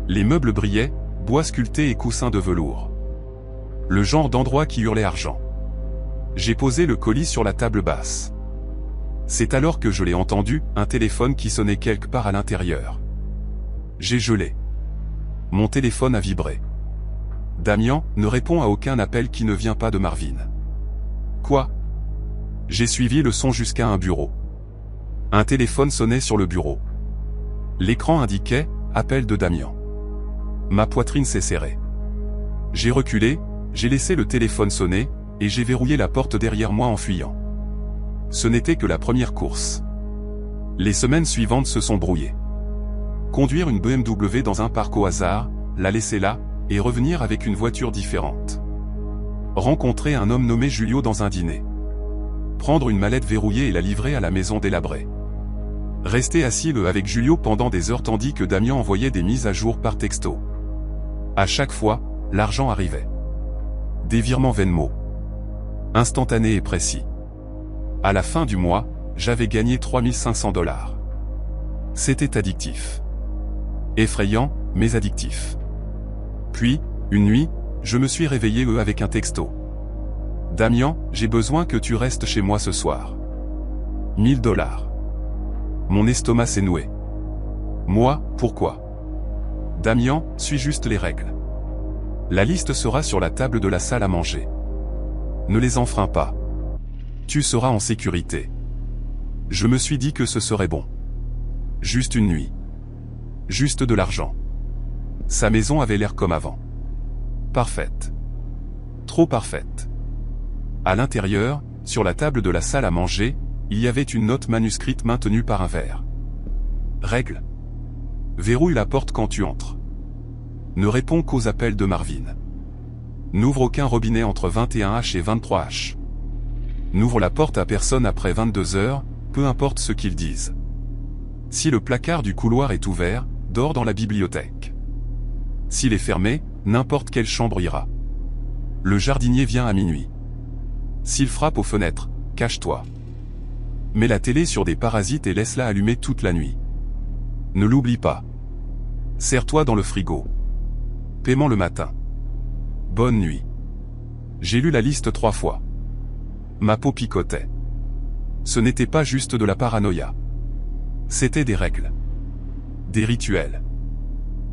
Les meubles brillaient, bois sculpté et coussins de velours. Le genre d'endroit qui hurlait argent. J'ai posé le colis sur la table basse. C'est alors que je l'ai entendu, un téléphone qui sonnait quelque part à l'intérieur. J'ai gelé. Mon téléphone a vibré. Damien ne répond à aucun appel qui ne vient pas de Marvin. Quoi? J'ai suivi le son jusqu'à un bureau. Un téléphone sonnait sur le bureau. L'écran indiquait « Appel de Damien ». Ma poitrine s'est serrée. J'ai reculé, j'ai laissé le téléphone sonner, et j'ai verrouillé la porte derrière moi en fuyant. Ce n'était que la première course. Les semaines suivantes se sont brouillées. Conduire une BMW dans un parc au hasard, la laisser là, et revenir avec une voiture différente. Rencontrer un homme nommé Julio dans un dîner. Prendre une mallette verrouillée et la livrer à la maison délabrée. Rester assis avec Julio pendant des heures tandis que Damien envoyait des mises à jour par texto. À chaque fois, l'argent arrivait. Des virements Venmo. Instantanés et précis. À la fin du mois, j'avais gagné 3500 $. C'était addictif. Effrayant, mais addictif. Puis, une nuit, je me suis réveillé avec un texto. Damien, j'ai besoin que tu restes chez moi ce soir. 1000 $. Mon estomac s'est noué. Moi, pourquoi? Damian, suis juste les règles. La liste sera sur la table de la salle à manger. Ne les enfreins pas. Tu seras en sécurité. Je me suis dit que ce serait bon. Juste une nuit. Juste de l'argent. Sa maison avait l'air comme avant. Parfaite. Trop parfaite. À l'intérieur, sur la table de la salle à manger, il y avait une note manuscrite maintenue par un verre. Règle. Verrouille la porte quand tu entres. Ne réponds qu'aux appels de Marvin. N'ouvre aucun robinet entre 21h et 23h. N'ouvre la porte à personne après 22h, peu importe ce qu'ils disent. Si le placard du couloir est ouvert, dors dans la bibliothèque. S'il est fermé, n'importe quelle chambre ira. Le jardinier vient à minuit. S'il frappe aux fenêtres, cache-toi. Mets la télé sur des parasites et laisse-la allumer toute la nuit. Ne l'oublie pas. Serre-toi dans le frigo. Paiement le matin. Bonne nuit. J'ai lu la liste 3 fois. Ma peau picotait. Ce n'était pas juste de la paranoïa. C'était des règles. Des rituels.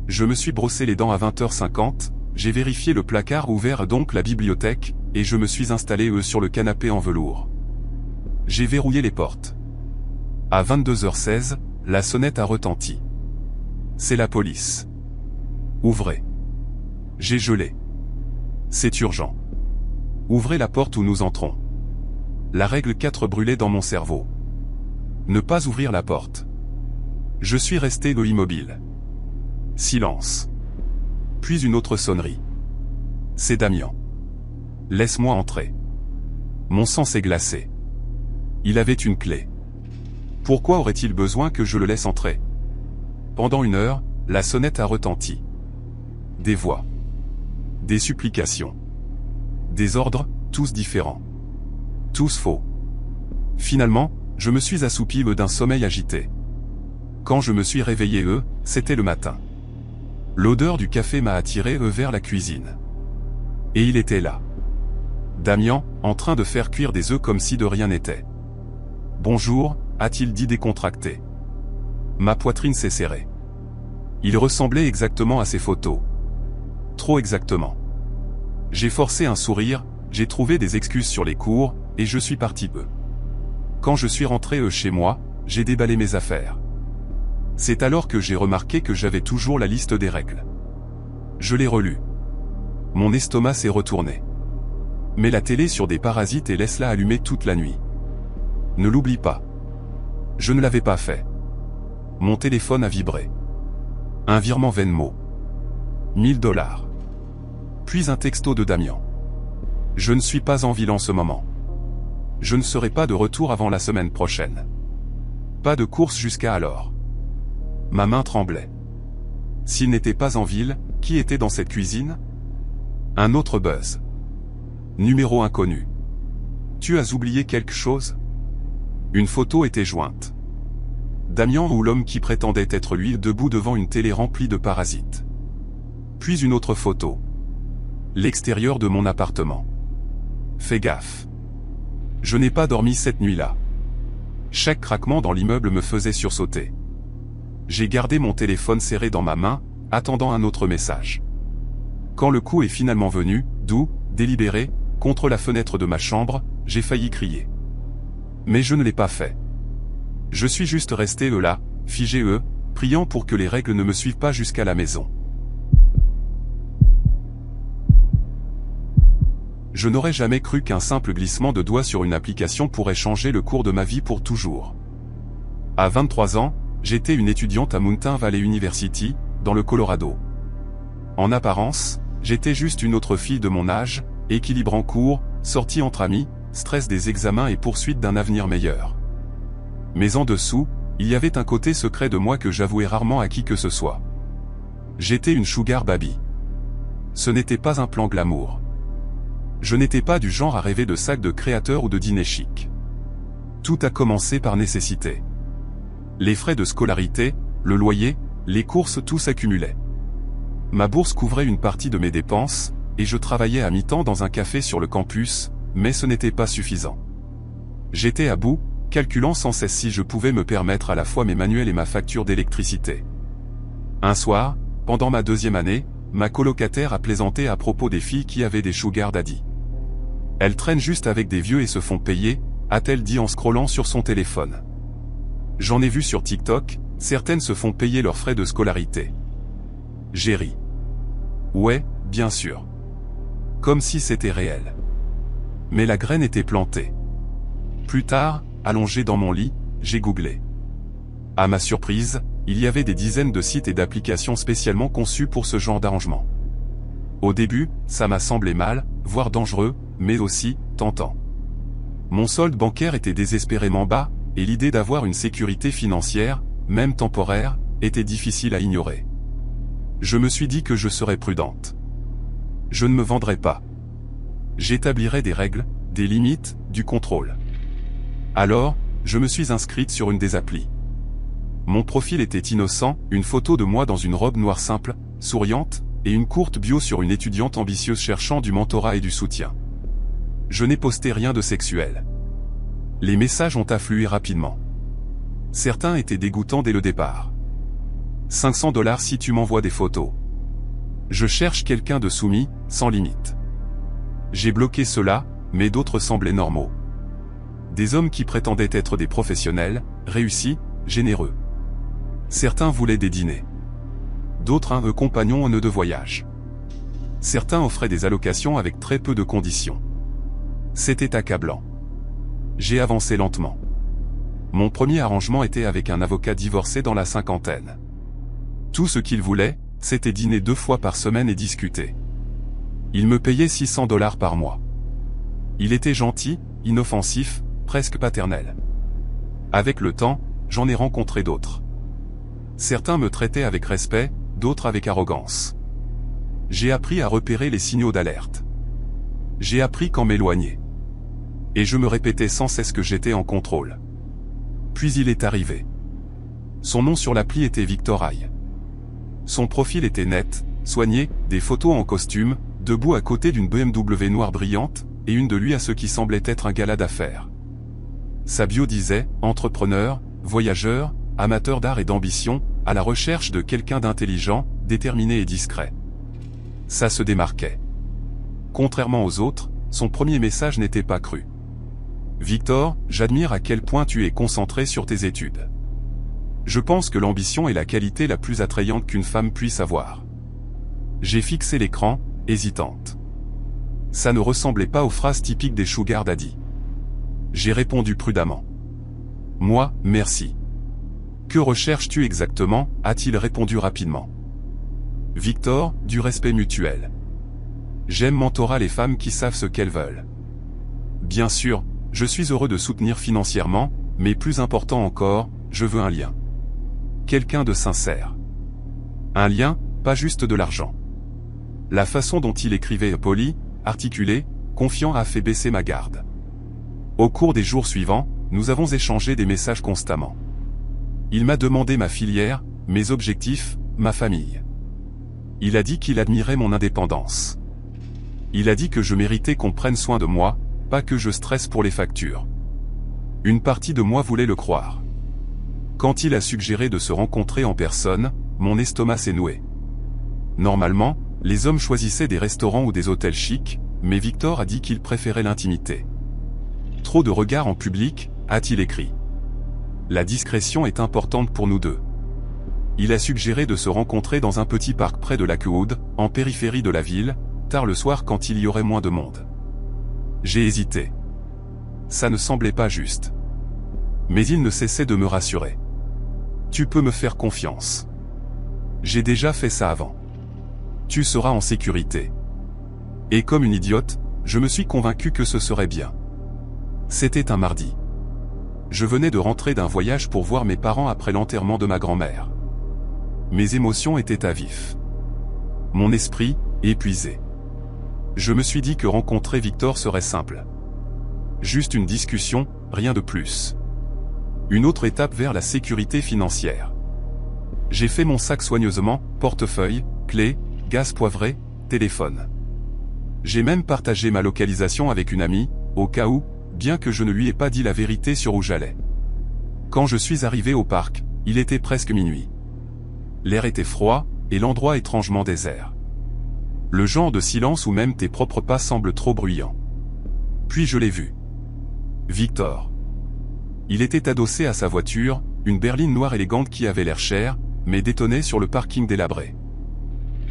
Je me suis brossé les dents à 20h50, j'ai vérifié le placard ouvert donc la bibliothèque, et je me suis installé sur le canapé en velours. J'ai verrouillé les portes. À 22h16, la sonnette a retenti. C'est la police. Ouvrez. J'ai gelé. C'est urgent. Ouvrez la porte où nous entrons. La règle 4 brûlait dans mon cerveau. Ne pas ouvrir la porte. Je suis resté immobile. Silence. Puis une autre sonnerie. C'est Damian. Laisse-moi entrer. Mon sang s'est glacé. Il avait une clé. Pourquoi aurait-il besoin que je le laisse entrer? Pendant 1 heure, la sonnette a retenti. Des voix. Des supplications. Des ordres, tous différents. Tous faux. Finalement, je me suis assoupi d'un sommeil agité. Quand je me suis réveillé, c'était le matin. L'odeur du café m'a attiré vers la cuisine. Et il était là. Damian, en train de faire cuire des œufs comme si de rien n'était. Bonjour, a-t-il dit décontracté. Ma poitrine s'est serrée. Il ressemblait exactement à ses photos. Trop exactement. J'ai forcé un sourire, j'ai trouvé des excuses sur les cours, et je suis parti peu. Quand je suis rentré chez moi, j'ai déballé mes affaires. C'est alors que j'ai remarqué que j'avais toujours la liste des règles. Je l'ai relue. Mon estomac s'est retourné. Mets la télé sur des parasites et laisse-la allumer toute la nuit. Ne l'oublie pas. Je ne l'avais pas fait. Mon téléphone a vibré. Un virement Venmo. $1000. Puis un texto de Damian. Je ne suis pas en ville en ce moment. Je ne serai pas de retour avant la semaine prochaine. Pas de course jusqu'à alors. Ma main tremblait. S'il n'était pas en ville, qui était dans cette cuisine? Un autre buzz. Numéro inconnu. Tu as oublié quelque chose? Une photo était jointe. Damian ou l'homme qui prétendait être lui debout devant une télé remplie de parasites. Puis une autre photo. L'extérieur de mon appartement. Fais gaffe. Je n'ai pas dormi cette nuit-là. Chaque craquement dans l'immeuble me faisait sursauter. J'ai gardé mon téléphone serré dans ma main, attendant un autre message. Quand le coup est finalement venu, doux, délibéré, contre la fenêtre de ma chambre, j'ai failli crier. Mais je ne l'ai pas fait. Je suis juste resté là, figé priant pour que les règles ne me suivent pas jusqu'à la maison. Je n'aurais jamais cru qu'un simple glissement de doigt sur une application pourrait changer le cours de ma vie pour toujours. À 23 ans, j'étais une étudiante à Mountain Valley University, dans le Colorado. En apparence, j'étais juste une autre fille de mon âge, équilibre en cours, sortie entre amis, stress des examens et poursuite d'un avenir meilleur. Mais en dessous, il y avait un côté secret de moi que j'avouais rarement à qui que ce soit. J'étais une sugar baby. Ce n'était pas un plan glamour. Je n'étais pas du genre à rêver de sacs de créateurs ou de dîners chics. Tout a commencé par nécessité. Les frais de scolarité, le loyer, les courses, tout s'accumulait. Ma bourse couvrait une partie de mes dépenses, et je travaillais à mi-temps dans un café sur le campus, mais ce n'était pas suffisant. J'étais à bout, calculant sans cesse si je pouvais me permettre à la fois mes manuels et ma facture d'électricité. Un soir, pendant ma 2e année, ma colocataire a plaisanté à propos des filles qui avaient des sugar daddy. Elles traînent juste avec des vieux et se font payer, a-t-elle dit en scrollant sur son téléphone. J'en ai vu sur TikTok, certaines se font payer leurs frais de scolarité. J'ai ri. Ouais, bien sûr. Comme si c'était réel. Mais la graine était plantée. Plus tard, allongé dans mon lit, j'ai googlé. À ma surprise, il y avait des dizaines de sites et d'applications spécialement conçus pour ce genre d'arrangement. Au début, ça m'a semblé mal, voire dangereux, mais aussi tentant. Mon solde bancaire était désespérément bas, et l'idée d'avoir une sécurité financière, même temporaire, était difficile à ignorer. Je me suis dit que je serais prudente. Je ne me vendrais pas. J'établirais des règles, des limites, du contrôle. Alors, je me suis inscrite sur une des applis. Mon profil était innocent, une photo de moi dans une robe noire simple, souriante, et une courte bio sur une étudiante ambitieuse cherchant du mentorat et du soutien. Je n'ai posté rien de sexuel. Les messages ont afflué rapidement. Certains étaient dégoûtants dès le départ. 500 $ si tu m'envoies des photos. Je cherche quelqu'un de soumis, sans limite. J'ai bloqué cela, mais d'autres semblaient normaux. Des hommes qui prétendaient être des professionnels, réussis, généreux. Certains voulaient des dîners. D'autres un compagnon en nœud de voyage. Certains offraient des allocations avec très peu de conditions. C'était accablant. J'ai avancé lentement. Mon premier arrangement était avec un avocat divorcé dans la cinquantaine. Tout ce qu'il voulait, c'était dîner 2 fois par semaine et discuter. Il me payait 600 $ par mois. Il était gentil, inoffensif, presque paternel. Avec le temps, j'en ai rencontré d'autres. Certains me traitaient avec respect, d'autres avec arrogance. J'ai appris à repérer les signaux d'alerte. J'ai appris quand m'éloigner. Et je me répétais sans cesse que j'étais en contrôle. Puis il est arrivé. Son nom sur l'appli était Victor Aïe. Son profil était net, soigné, des photos en costume, debout à côté d'une BMW noire brillante, et une de lui à ce qui semblait être un gala d'affaires. Sa bio disait « Entrepreneur, voyageur, amateur d'art et d'ambition, à la recherche de quelqu'un d'intelligent, déterminé et discret. » Ça se démarquait. Contrairement aux autres, son premier message n'était pas cru. « Victor, j'admire à quel point tu es concentré sur tes études. Je pense que l'ambition est la qualité la plus attrayante qu'une femme puisse avoir. » J'ai fixé l'écran, hésitante. Ça ne ressemblait pas aux phrases typiques des sugar daddy. J'ai répondu prudemment. « Moi, merci. »« Que recherches-tu exactement » a-t-il répondu rapidement. « Victor, du respect mutuel. J'aime mentorer les femmes qui savent ce qu'elles veulent. Bien sûr, je suis heureux de soutenir financièrement, mais plus important encore, je veux un lien. Quelqu'un de sincère. Un lien, pas juste de l'argent. » La façon dont il écrivait poli, articulé, confiant a fait baisser ma garde. Au cours des jours suivants, nous avons échangé des messages constamment. Il m'a demandé ma filière, mes objectifs, ma famille. Il a dit qu'il admirait mon indépendance. Il a dit que je méritais qu'on prenne soin de moi, pas que je stresse pour les factures. Une partie de moi voulait le croire. Quand il a suggéré de se rencontrer en personne, mon estomac s'est noué. Normalement, les hommes choisissaient des restaurants ou des hôtels chics, mais Victor a dit qu'il préférait l'intimité. Trop de regards en public, a-t-il écrit. La discrétion est importante pour nous deux. Il a suggéré de se rencontrer dans un petit parc près de Lakewood, en périphérie de la ville, tard le soir quand il y aurait moins de monde. J'ai hésité. Ça ne semblait pas juste. Mais il ne cessait de me rassurer. Tu peux me faire confiance. J'ai déjà fait ça avant. Tu seras en sécurité. Et comme une idiote, je me suis convaincu que ce serait bien. C'était un mardi. Je venais de rentrer d'un voyage pour voir mes parents après l'enterrement de ma grand-mère. Mes émotions étaient à vif. Mon esprit, épuisé. Je me suis dit que rencontrer Victor serait simple. Juste une discussion, rien de plus. Une autre étape vers la sécurité financière. J'ai fait mon sac soigneusement, portefeuille, clés, gaz poivré, téléphone. J'ai même partagé ma localisation avec une amie, au cas où, bien que je ne lui ai pas dit la vérité sur où j'allais. Quand je suis arrivé au parc, il était presque minuit. L'air était froid, et l'endroit étrangement désert. Le genre de silence où même tes propres pas semblent trop bruyants. Puis je l'ai vu. Victor. Il était adossé à sa voiture, une berline noire élégante qui avait l'air chère, mais détonnait sur le parking délabré.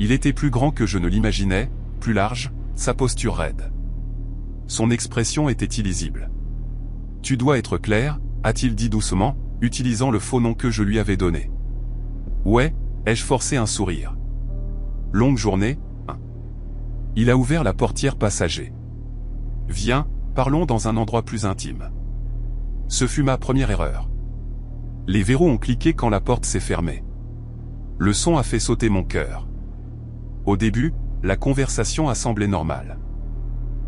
Il était plus grand que je ne l'imaginais, plus large, sa posture raide. Son expression était illisible. « Tu dois être clair », a-t-il dit doucement, utilisant le faux nom que je lui avais donné. « Ouais », ai-je forcé un sourire. « Longue journée, hein ?» Il a ouvert la portière passager. « Viens, parlons dans un endroit plus intime. » Ce fut ma première erreur. Les verrous ont cliqué quand la porte s'est fermée. Le son a fait sauter mon cœur. Au début, la conversation a semblé normale.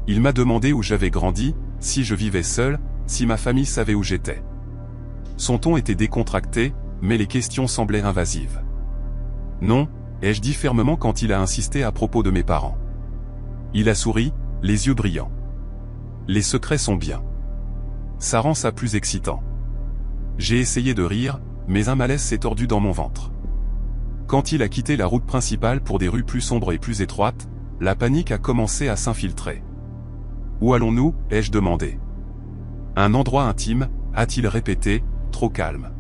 Il m'a demandé où j'avais grandi, si je vivais seul, si ma famille savait où j'étais. Son ton était décontracté, mais les questions semblaient invasives. Non, ai-je dit fermement quand il a insisté à propos de mes parents. Il a souri, les yeux brillants. Les secrets sont bien. Ça rend ça plus excitant. J'ai essayé de rire, mais un malaise s'est tordu dans mon ventre. Quand il a quitté la route principale pour des rues plus sombres et plus étroites, la panique a commencé à s'infiltrer. « Où allons-nous » ai-je demandé. « Un endroit intime » a-t-il répété, trop calme.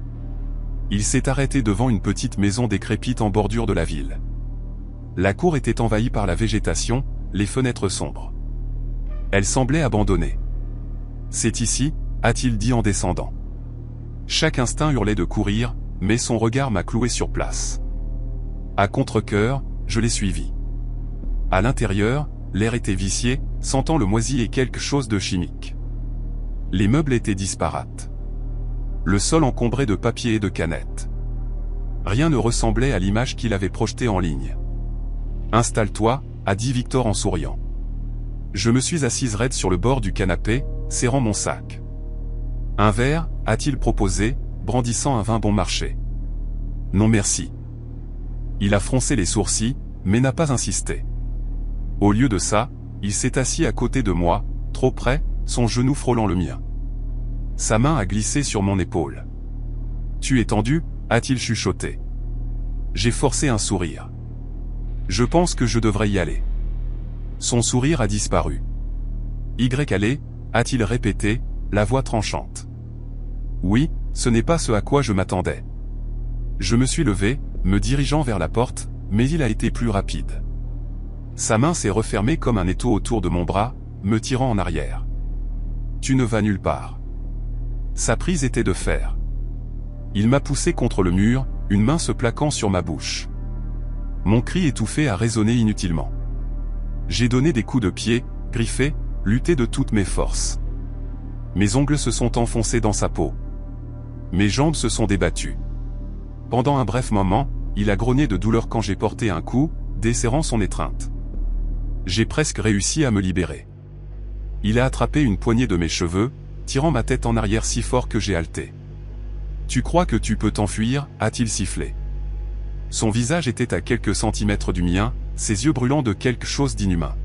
Il s'est arrêté devant une petite maison décrépite en bordure de la ville. La cour était envahie par la végétation, les fenêtres sombres. Elle semblait abandonnée. « C'est ici » a-t-il dit en descendant. Chaque instinct hurlait de courir, mais son regard m'a cloué sur place. À contre-cœur, je l'ai suivi. À l'intérieur, l'air était vicié, sentant le moisi et quelque chose de chimique. Les meubles étaient disparates. Le sol encombré de papier et de canettes. Rien ne ressemblait à l'image qu'il avait projetée en ligne. « Installe-toi » a dit Victor en souriant. Je me suis assise raide sur le bord du canapé, serrant mon sac. « Un verre » a-t-il proposé, brandissant un vin bon marché. « Non merci. » Il a froncé les sourcils, mais n'a pas insisté. Au lieu de ça, il s'est assis à côté de moi, trop près, son genou frôlant le mien. Sa main a glissé sur mon épaule. « Tu es tendu » a-t-il chuchoté. J'ai forcé un sourire. « Je pense que je devrais y aller. » Son sourire a disparu. « aller » a-t-il répété, la voix tranchante. « Oui, ce n'est pas ce à quoi je m'attendais. » Je me suis levé, me dirigeant vers la porte, mais il a été plus rapide. Sa main s'est refermée comme un étau autour de mon bras, me tirant en arrière. « Tu ne vas nulle part. » Sa prise était de fer. Il m'a poussé contre le mur, une main se plaquant sur ma bouche. Mon cri étouffé a résonné inutilement. J'ai donné des coups de pied, griffé, lutté de toutes mes forces. Mes ongles se sont enfoncés dans sa peau. Mes jambes se sont débattues. Pendant un bref moment, il a grogné de douleur quand j'ai porté un coup, desserrant son étreinte. J'ai presque réussi à me libérer. Il a attrapé une poignée de mes cheveux, tirant ma tête en arrière si fort que j'ai haleté. « Tu crois que tu peux t'enfuir » a-t-il sifflé. Son visage était à quelques centimètres du mien, ses yeux brûlants de quelque chose d'inhumain.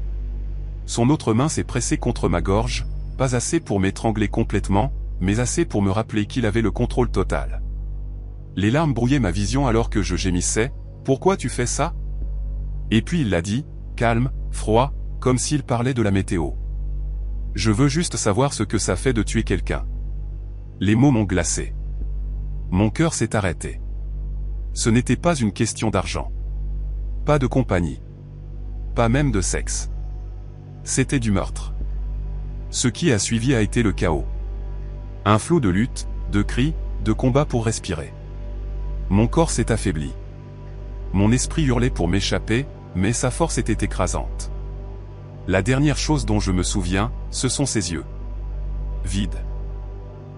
Son autre main s'est pressée contre ma gorge, pas assez pour m'étrangler complètement, mais assez pour me rappeler qu'il avait le contrôle total. Les larmes brouillaient ma vision alors que je gémissais. « Pourquoi tu fais ça ?» Et puis il l'a dit, calme, froid, comme s'il parlait de la météo. « Je veux juste savoir ce que ça fait de tuer quelqu'un. » Les mots m'ont glacé. Mon cœur s'est arrêté. Ce n'était pas une question d'argent. Pas de compagnie. Pas même de sexe. C'était du meurtre. Ce qui a suivi a été le chaos. Un flot de luttes, de cris, de combats pour respirer. Mon corps s'est affaibli. Mon esprit hurlait pour m'échapper, mais sa force était écrasante. La dernière chose dont je me souviens, ce sont ses yeux. Vides.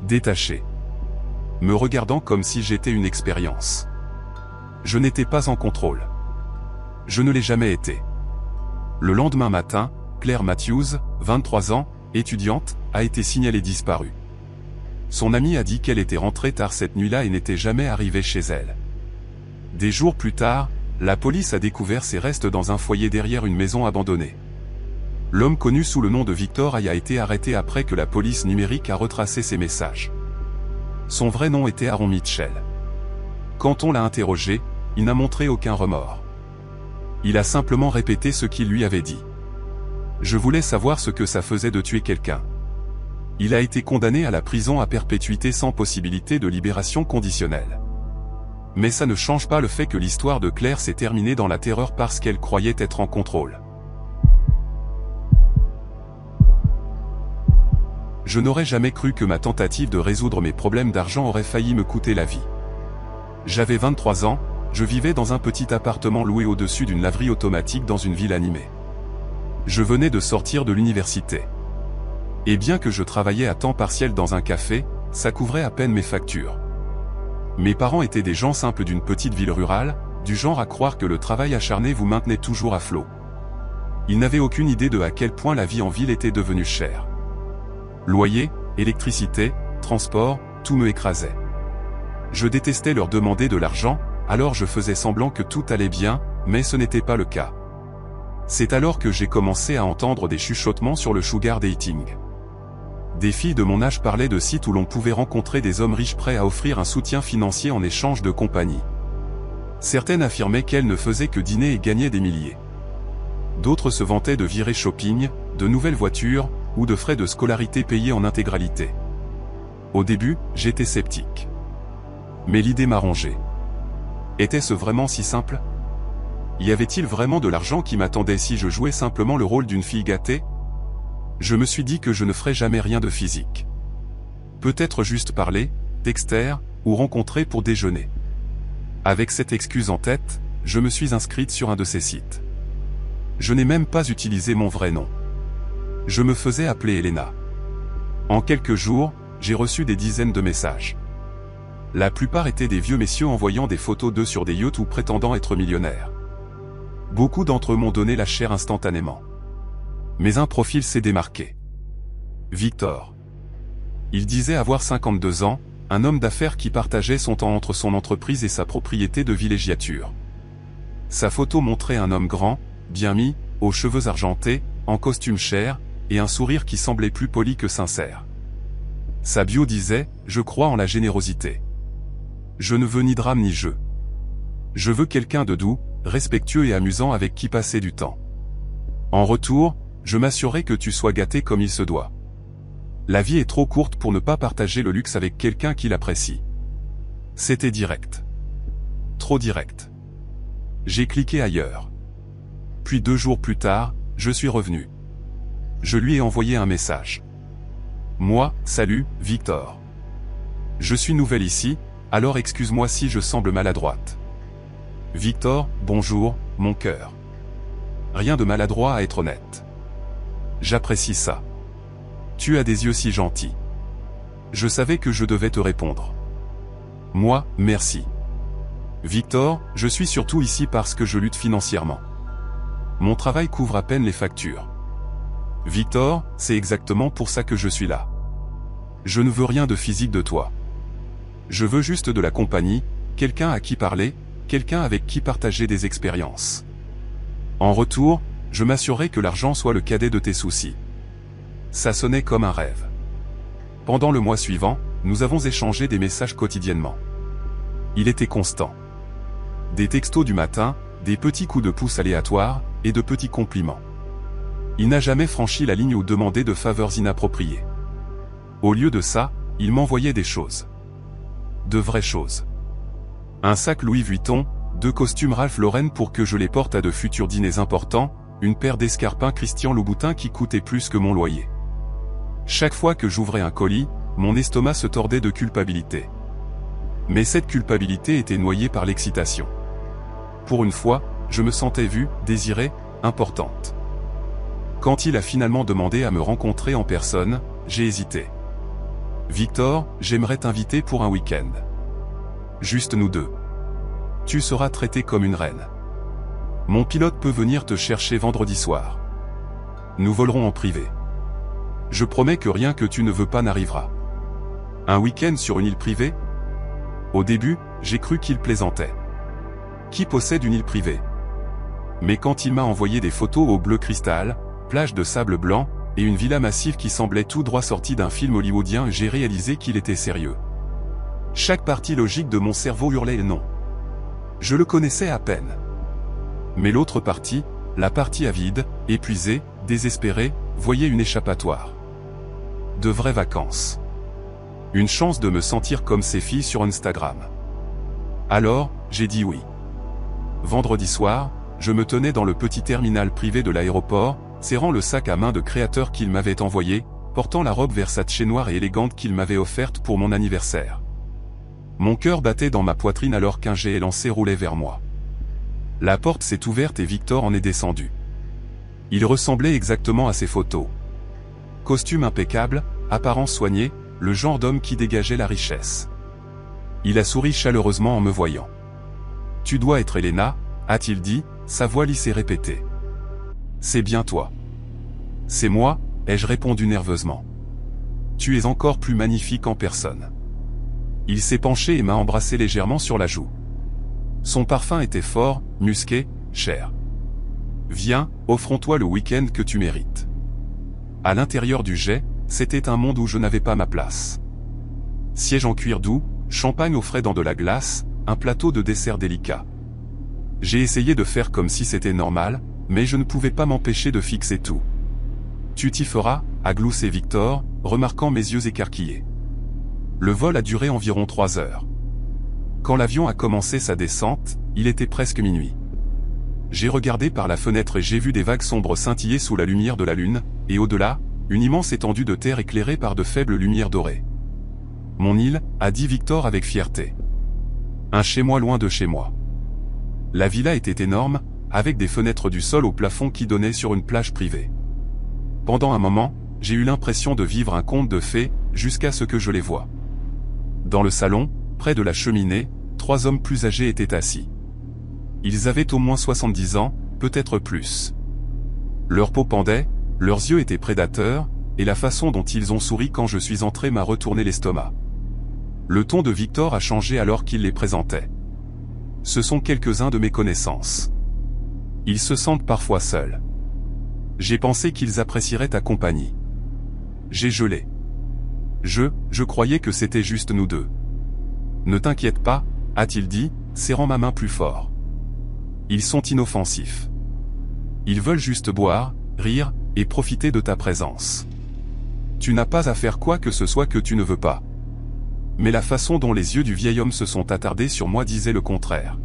Détachés. Me regardant comme si j'étais une expérience. Je n'étais pas en contrôle. Je ne l'ai jamais été. Le lendemain matin, Claire Matthews, 23 ans, étudiante, a été signalée disparue. Son amie a dit qu'elle était rentrée tard cette nuit-là et n'était jamais arrivée chez elle. Des jours plus tard, la police a découvert ses restes dans un foyer derrière une maison abandonnée. L'homme connu sous le nom de Victor a été arrêté après que la police numérique a retracé ses messages. Son vrai nom était Aaron Mitchell. Quand on l'a interrogé, il n'a montré aucun remords. Il a simplement répété ce qu'il lui avait dit. Je voulais savoir ce que ça faisait de tuer quelqu'un. Il a été condamné à la prison à perpétuité sans possibilité de libération conditionnelle. Mais ça ne change pas le fait que l'histoire de Claire s'est terminée dans la terreur parce qu'elle croyait être en contrôle. Je n'aurais jamais cru que ma tentative de résoudre mes problèmes d'argent aurait failli me coûter la vie. J'avais 23 ans, je vivais dans un petit appartement loué au-dessus d'une laverie automatique dans une ville animée. Je venais de sortir de l'université. Et bien que je travaillais à temps partiel dans un café, ça couvrait à peine mes factures. Mes parents étaient des gens simples d'une petite ville rurale, du genre à croire que le travail acharné vous maintenait toujours à flot. Ils n'avaient aucune idée de à quel point la vie en ville était devenue chère. Loyer, électricité, transport, tout me écrasait. Je détestais leur demander de l'argent, alors je faisais semblant que tout allait bien, mais ce n'était pas le cas. C'est alors que j'ai commencé à entendre des chuchotements sur le sugar dating. Des filles de mon âge parlaient de sites où l'on pouvait rencontrer des hommes riches prêts à offrir un soutien financier en échange de compagnie. Certaines affirmaient qu'elles ne faisaient que dîner et gagnaient des milliers. D'autres se vantaient de virées shopping, de nouvelles voitures, ou de frais de scolarité payés en intégralité. Au début, j'étais sceptique. Mais l'idée m'arrangeait. Était-ce vraiment si simple ? Y avait-il vraiment de l'argent qui m'attendait si je jouais simplement le rôle d'une fille gâtée ? Je me suis dit que je ne ferais jamais rien de physique. Peut-être juste parler, texter, ou rencontrer pour déjeuner. Avec cette excuse en tête, je me suis inscrite sur un de ces sites. Je n'ai même pas utilisé mon vrai nom. Je me faisais appeler Elena. En quelques jours, j'ai reçu des dizaines de messages. La plupart étaient des vieux messieurs envoyant des photos d'eux sur des yachts ou prétendant être millionnaires. Beaucoup d'entre eux m'ont donné la chair instantanément. Mais un profil s'est démarqué. Victor. Il disait avoir 52 ans, un homme d'affaires qui partageait son temps entre son entreprise et sa propriété de villégiature. Sa photo montrait un homme grand, bien mis, aux cheveux argentés, en costume cher, et un sourire qui semblait plus poli que sincère. Sa bio disait « Je crois en la générosité. Je ne veux ni drame ni jeu. Je veux quelqu'un de doux, respectueux et amusant avec qui passer du temps. En retour, je m'assurerai que tu sois gâté comme il se doit. La vie est trop courte pour ne pas partager le luxe avec quelqu'un qui l'apprécie. » C'était direct. Trop direct. J'ai cliqué ailleurs. Puis 2 jours plus tard, je suis revenu. Je lui ai envoyé un message. Moi, salut, Victor. Je suis nouvelle ici, alors excuse-moi si je semble maladroite. Victor, bonjour, mon cœur. Rien de maladroit à être honnête. J'apprécie ça. Tu as des yeux si gentils. Je savais que je devais te répondre. Moi, merci. Victor, je suis surtout ici parce que je lutte financièrement. Mon travail couvre à peine les factures. Victor, c'est exactement pour ça que je suis là. Je ne veux rien de physique de toi. Je veux juste de la compagnie, quelqu'un à qui parler, quelqu'un avec qui partager des expériences. En retour, je m'assurerai que l'argent soit le cadet de tes soucis. Ça sonnait comme un rêve. Pendant le mois suivant, nous avons échangé des messages quotidiennement. Il était constant. Des textos du matin, des petits coups de pouce aléatoires, et de petits compliments. Il n'a jamais franchi la ligne ou demandé de faveurs inappropriées. Au lieu de ça, il m'envoyait des choses. De vraies choses. Un sac Louis Vuitton, 2 costumes Ralph Lauren pour que je les porte à de futurs dîners importants, une paire d'escarpins Christian Louboutin qui coûtait plus que mon loyer. Chaque fois que j'ouvrais un colis, mon estomac se tordait de culpabilité. Mais cette culpabilité était noyée par l'excitation. Pour une fois, je me sentais vue, désirée, importante. Quand il a finalement demandé à me rencontrer en personne, j'ai hésité. Victor, j'aimerais t'inviter pour un week-end. Juste nous deux. Tu seras traité comme une reine. Mon pilote peut venir te chercher vendredi soir. Nous volerons en privé. Je promets que rien que tu ne veux pas n'arrivera. Un week-end sur une île privée ? Au début, j'ai cru qu'il plaisantait. Qui possède une île privée ? Mais quand il m'a envoyé des photos au bleu cristal, plage de sable blanc, et une villa massive qui semblait tout droit sortie d'un film hollywoodien, j'ai réalisé qu'il était sérieux. Chaque partie logique de mon cerveau hurlait non. Je le connaissais à peine. Mais l'autre partie, la partie avide, épuisée, désespérée, voyait une échappatoire. De vraies vacances. Une chance de me sentir comme ces filles sur Instagram. Alors, j'ai dit oui. Vendredi soir, je me tenais dans le petit terminal privé de l'aéroport, serrant le sac à main de créateur qu'il m'avait envoyé, portant la robe Versace noire et élégante qu'il m'avait offerte pour mon anniversaire. Mon cœur battait dans ma poitrine alors qu'un jet élancé roulait vers moi. La porte s'est ouverte et Victor en est descendu. Il ressemblait exactement à ses photos. Costume impeccable, apparence soignée, le genre d'homme qui dégageait la richesse. Il a souri chaleureusement en me voyant. « Tu dois être Elena », a-t-il dit, sa voix lisse et répétée. « C'est bien toi. »« C'est moi », ai-je répondu nerveusement. « Tu es encore plus magnifique en personne. » Il s'est penché et m'a embrassé légèrement sur la joue. Son parfum était fort, musqué, cher. « Viens, offrons-toi le week-end que tu mérites. » À l'intérieur du jet, c'était un monde où je n'avais pas ma place. Siège en cuir doux, champagne au frais dans de la glace, un plateau de dessert délicat. J'ai essayé de faire comme si c'était normal, mais je ne pouvais pas m'empêcher de fixer tout. « Tu t'y feras », a gloussé Victor, remarquant mes yeux écarquillés. Le vol a duré environ 3 heures. Quand l'avion a commencé sa descente, il était presque minuit. J'ai regardé par la fenêtre et j'ai vu des vagues sombres scintiller sous la lumière de la lune, et au-delà, une immense étendue de terre éclairée par de faibles lumières dorées. « Mon île », a dit Victor avec fierté. « Un chez-moi loin de chez moi. » La villa était énorme, avec des fenêtres du sol au plafond qui donnaient sur une plage privée. Pendant un moment, j'ai eu l'impression de vivre un conte de fées, jusqu'à ce que je les voie. Dans le salon, près de la cheminée, 3 hommes plus âgés étaient assis. Ils avaient au moins 70 ans, peut-être plus. Leur peau pendait, leurs yeux étaient prédateurs, et la façon dont ils ont souri quand je suis entré m'a retourné l'estomac. Le ton de Victor a changé alors qu'il les présentait. Ce sont quelques-uns de mes connaissances. Ils se sentent parfois seuls. J'ai pensé qu'ils apprécieraient ta compagnie. J'ai gelé. Je croyais que c'était juste nous deux. Ne t'inquiète pas, a-t-il dit, serrant ma main plus fort. Ils sont inoffensifs. Ils veulent juste boire, rire, et profiter de ta présence. Tu n'as pas à faire quoi que ce soit que tu ne veux pas. Mais la façon dont les yeux du vieil homme se sont attardés sur moi disait le contraire.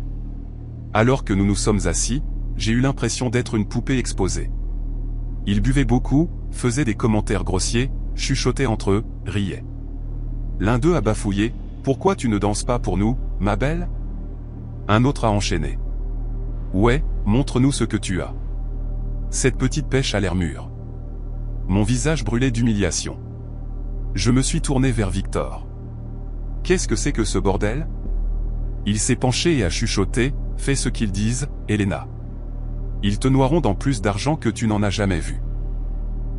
Alors que nous nous sommes assis, j'ai eu l'impression d'être une poupée exposée. Ils buvaient beaucoup, faisaient des commentaires grossiers, chuchotaient entre eux, riaient. L'un d'eux a bafouillé, « Pourquoi tu ne danses pas pour nous, ma belle ?» Un autre a enchaîné. « Ouais, montre-nous ce que tu as. » Cette petite pêche a l'air mûre. Mon visage brûlait d'humiliation. Je me suis tourné vers Victor. « Qu'est-ce que c'est que ce bordel ?» Il s'est penché et a chuchoté, « Fais ce qu'ils disent, Elena. Ils te noieront dans plus d'argent que tu n'en as jamais vu. »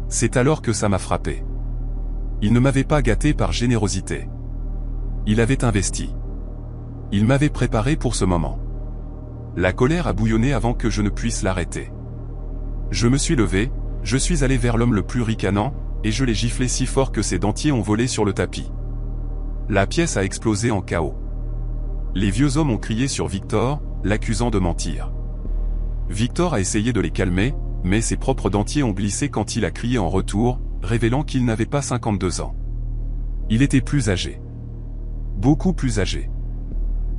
C'est alors que ça m'a frappé. Il ne m'avait pas gâté par générosité. Il avait investi. Il m'avait préparé pour ce moment. La colère a bouillonné avant que je ne puisse l'arrêter. Je me suis levé, je suis allé vers l'homme le plus ricanant, et je l'ai giflé si fort que ses dentiers ont volé sur le tapis. La pièce a explosé en chaos. Les vieux hommes ont crié sur Victor, l'accusant de mentir. Victor a essayé de les calmer, mais ses propres dentiers ont glissé quand il a crié en retour, révélant qu'il n'avait pas 52 ans. Il était plus âgé. Beaucoup plus âgé.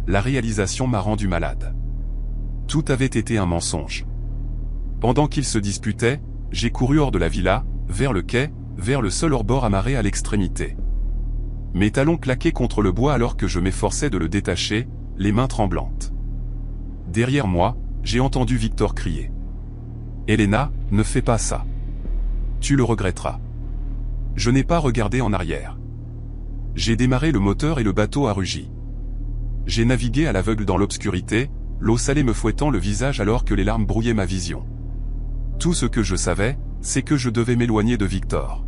La réalisation m'a rendu malade. Tout avait été un mensonge. Pendant qu'ils se disputaient, j'ai couru hors de la villa, vers le quai, vers le seul hors-bord amarré à l'extrémité. Mes talons claquaient contre le bois alors que je m'efforçais de le détacher, les mains tremblantes. Derrière moi, j'ai entendu Victor crier. « Elena, ne fais pas ça. Tu le regretteras. » Je n'ai pas regardé en arrière. J'ai démarré le moteur et le bateau a rugi. J'ai navigué à l'aveugle dans l'obscurité, l'eau salée me fouettant le visage alors que les larmes brouillaient ma vision. Tout ce que je savais, c'est que je devais m'éloigner de Victor.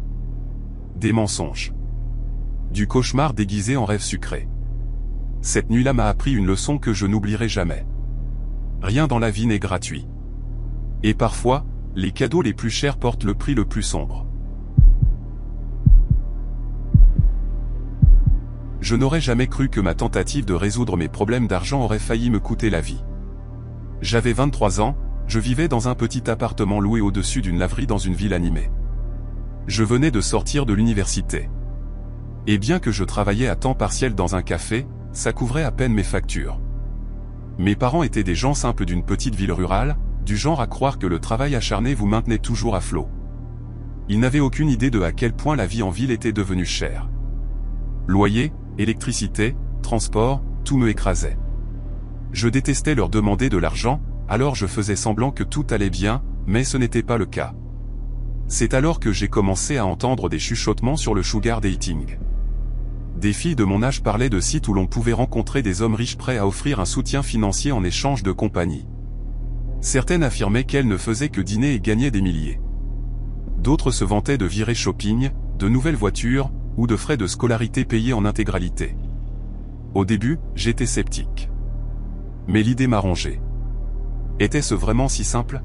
Des mensonges. Du cauchemar déguisé en rêve sucré. Cette nuit-là m'a appris une leçon que je n'oublierai jamais. Rien dans la vie n'est gratuit. Et parfois, les cadeaux les plus chers portent le prix le plus sombre. Je n'aurais jamais cru que ma tentative de résoudre mes problèmes d'argent aurait failli me coûter la vie. J'avais 23 ans, je vivais dans un petit appartement loué au-dessus d'une laverie dans une ville animée. Je venais de sortir de l'université. Et bien que je travaillais à temps partiel dans un café, ça couvrait à peine mes factures. Mes parents étaient des gens simples d'une petite ville rurale, du genre à croire que le travail acharné vous maintenait toujours à flot. Ils n'avaient aucune idée de à quel point la vie en ville était devenue chère. Loyer, électricité, transport, tout me écrasait. Je détestais leur demander de l'argent, alors je faisais semblant que tout allait bien, mais ce n'était pas le cas. C'est alors que j'ai commencé à entendre des chuchotements sur le sugar dating. Des filles de mon âge parlaient de sites où l'on pouvait rencontrer des hommes riches prêts à offrir un soutien financier en échange de compagnie. Certaines affirmaient qu'elles ne faisaient que dîner et gagner des milliers. D'autres se vantaient de virées shopping, de nouvelles voitures, ou de frais de scolarité payés en intégralité. Au début, j'étais sceptique. Mais l'idée m'arrangeait. Était-ce vraiment si simple ?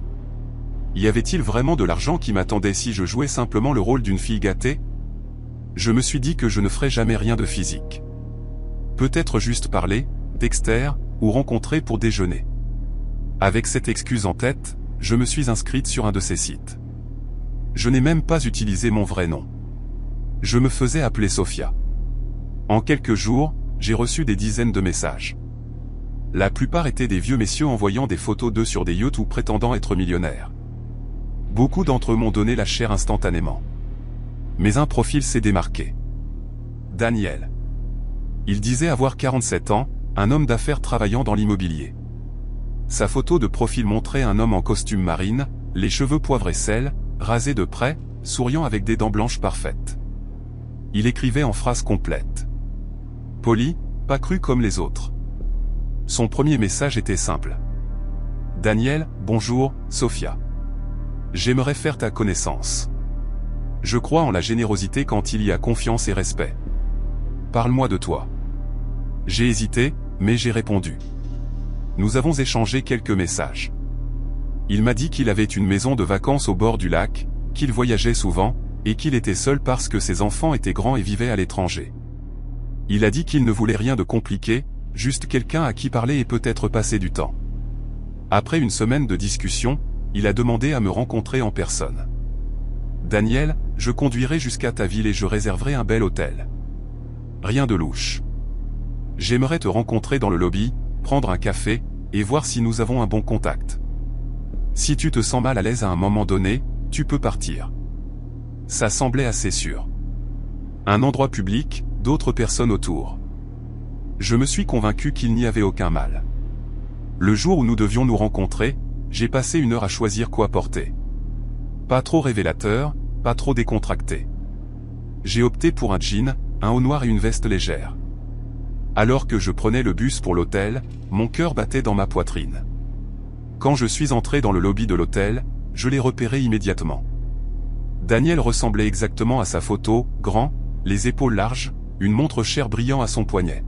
Y avait-il vraiment de l'argent qui m'attendait si je jouais simplement le rôle d'une fille gâtée ? Je me suis dit que je ne ferais jamais rien de physique. Peut-être juste parler, texter, ou rencontrer pour déjeuner. Avec cette excuse en tête, je me suis inscrite sur un de ces sites. Je n'ai même pas utilisé mon vrai nom. Je me faisais appeler Sophia. En quelques jours, j'ai reçu des dizaines de messages. La plupart étaient des vieux messieurs envoyant des photos d'eux sur des yachts ou prétendant être millionnaires. Beaucoup d'entre eux m'ont donné la chair instantanément. Mais un profil s'est démarqué. Daniel. Il disait avoir 47 ans, un homme d'affaires travaillant dans l'immobilier. Sa photo de profil montrait un homme en costume marine, les cheveux poivre et sel, rasé de près, souriant avec des dents blanches parfaites. Il écrivait en phrases complètes. Poli, pas cru comme les autres. Son premier message était simple. Daniel, bonjour, Sophia. J'aimerais faire ta connaissance. Je crois en la générosité quand il y a confiance et respect. Parle-moi de toi. J'ai hésité, mais j'ai répondu. Nous avons échangé quelques messages. Il m'a dit qu'il avait une maison de vacances au bord du lac, qu'il voyageait souvent, et qu'il était seul parce que ses enfants étaient grands et vivaient à l'étranger. Il a dit qu'il ne voulait rien de compliqué, juste quelqu'un à qui parler et peut-être passer du temps. Après une semaine de discussion, il a demandé à me rencontrer en personne. Daniel, je conduirai jusqu'à ta ville et je réserverai un bel hôtel. Rien de louche. J'aimerais te rencontrer dans le lobby, prendre un café, et voir si nous avons un bon contact. Si tu te sens mal à l'aise à un moment donné, tu peux partir. Ça semblait assez sûr. Un endroit public, d'autres personnes autour. Je me suis convaincu qu'il n'y avait aucun mal. Le jour où nous devions nous rencontrer, j'ai passé 1 heure à choisir quoi porter. Pas trop révélateur, pas trop décontracté. J'ai opté pour un jean, un haut noir et une veste légère. Alors que je prenais le bus pour l'hôtel, mon cœur battait dans ma poitrine. Quand je suis entré dans le lobby de l'hôtel, je l'ai repéré immédiatement. Daniel ressemblait exactement à sa photo, grand, les épaules larges, une montre chère brillant à son poignet.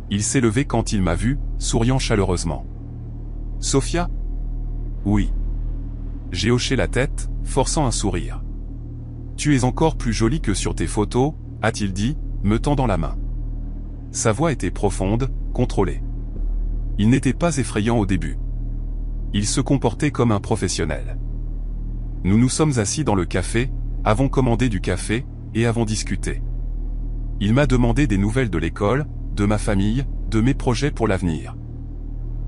Il s'est levé quand il m'a vu, souriant chaleureusement. « Sophia ? » ?»« Oui. » J'ai hoché la tête, forçant un sourire. « Tu es encore plus jolie que sur tes photos, » a-t-il dit, me tendant la main. Sa voix était profonde, contrôlée. Il n'était pas effrayant au début. Il se comportait comme un professionnel. Nous nous sommes assis dans le café, avons commandé du café, et avons discuté. Il m'a demandé des nouvelles de l'école, de ma famille, de mes projets pour l'avenir.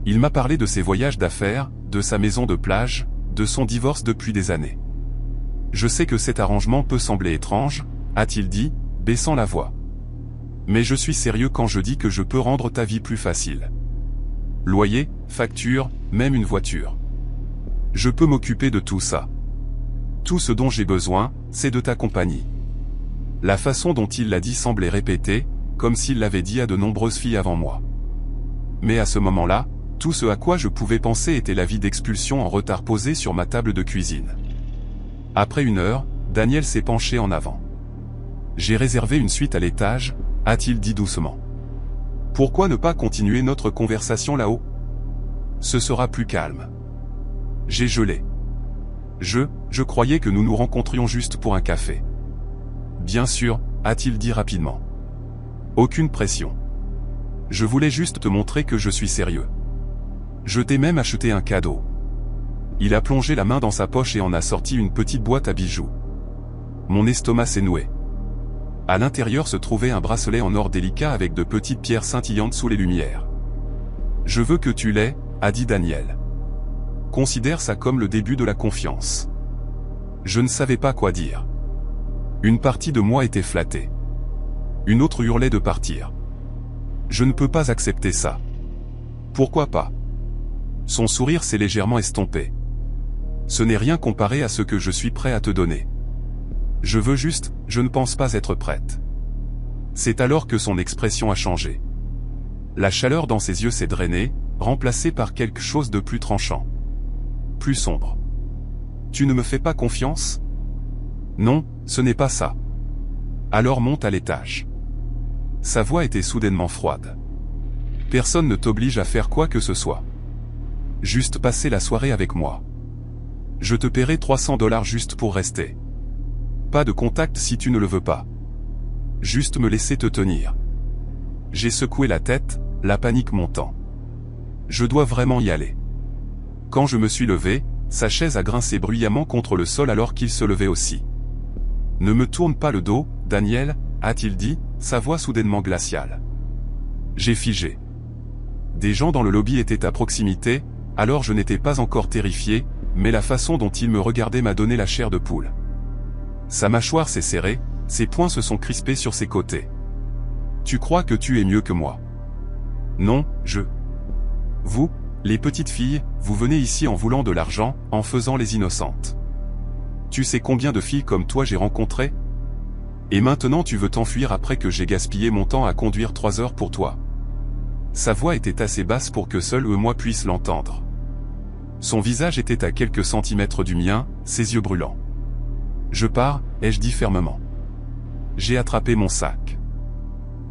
Il m'a parlé de ses voyages d'affaires, de sa maison de plage, de son divorce depuis des années. Je sais que cet arrangement peut sembler étrange, a-t-il dit, baissant la voix. Mais je suis sérieux quand je dis que je peux rendre ta vie plus facile. Loyer, facture, même une voiture. Je peux m'occuper de tout ça. Tout ce dont j'ai besoin, c'est de ta compagnie. La façon dont il l'a dit semblait répétée, comme s'il l'avait dit à de nombreuses filles avant moi. Mais à ce moment-là, tout ce à quoi je pouvais penser était l'avis d'expulsion en retard posé sur ma table de cuisine. Après 1 heure, Daniel s'est penché en avant. J'ai réservé une suite à l'étage, a-t-il dit doucement. Pourquoi ne pas continuer notre conversation là-haut ? Ce sera plus calme. J'ai gelé. Je croyais que nous nous rencontrions juste pour un café. Bien sûr, a-t-il dit rapidement. Aucune pression. Je voulais juste te montrer que je suis sérieux. Je t'ai même acheté un cadeau. Il a plongé la main dans sa poche et en a sorti une petite boîte à bijoux. Mon estomac s'est noué. À l'intérieur se trouvait un bracelet en or délicat avec de petites pierres scintillantes sous les lumières. « Je veux que tu l'aies », a dit Daniel. « Considère ça comme le début de la confiance. » Je ne savais pas quoi dire. Une partie de moi était flattée. Une autre hurlait de partir. Je ne peux pas accepter ça. Pourquoi pas? Son sourire s'est légèrement estompé. Ce n'est rien comparé à ce que je suis prêt à te donner. Je veux juste, je ne pense pas être prête. C'est alors que son expression a changé. La chaleur dans ses yeux s'est drainée, remplacée par quelque chose de plus tranchant. Plus sombre. Tu ne me fais pas confiance? Non, ce n'est pas ça. Alors monte à l'étage. Sa voix était soudainement froide. Personne ne t'oblige à faire quoi que ce soit. Juste passer la soirée avec moi. Je te paierai $300 juste pour rester. Pas de contact si tu ne le veux pas. Juste me laisser te tenir. J'ai secoué la tête, la panique montant. Je dois vraiment y aller. Quand je me suis levé, sa chaise a grincé bruyamment contre le sol alors qu'il se levait aussi. Ne me tourne pas le dos, Daniel, a-t-il dit, sa voix soudainement glaciale. J'ai figé. Des gens dans le lobby étaient à proximité, alors je n'étais pas encore terrifié, mais la façon dont il me regardait m'a donné la chair de poule. Sa mâchoire s'est serrée, ses poings se sont crispés sur ses côtés. Tu crois que tu es mieux que moi? Non, Vous, les petites filles, vous venez ici en voulant de l'argent, en faisant les innocentes. Tu sais combien de filles comme toi j'ai rencontrées? Et maintenant tu veux t'enfuir après que j'ai gaspillé mon temps à conduire 3 heures pour toi. Sa voix était assez basse pour que seul moi puisse l'entendre. Son visage était à quelques centimètres du mien, ses yeux brûlants. Je pars, ai-je dit fermement. J'ai attrapé mon sac.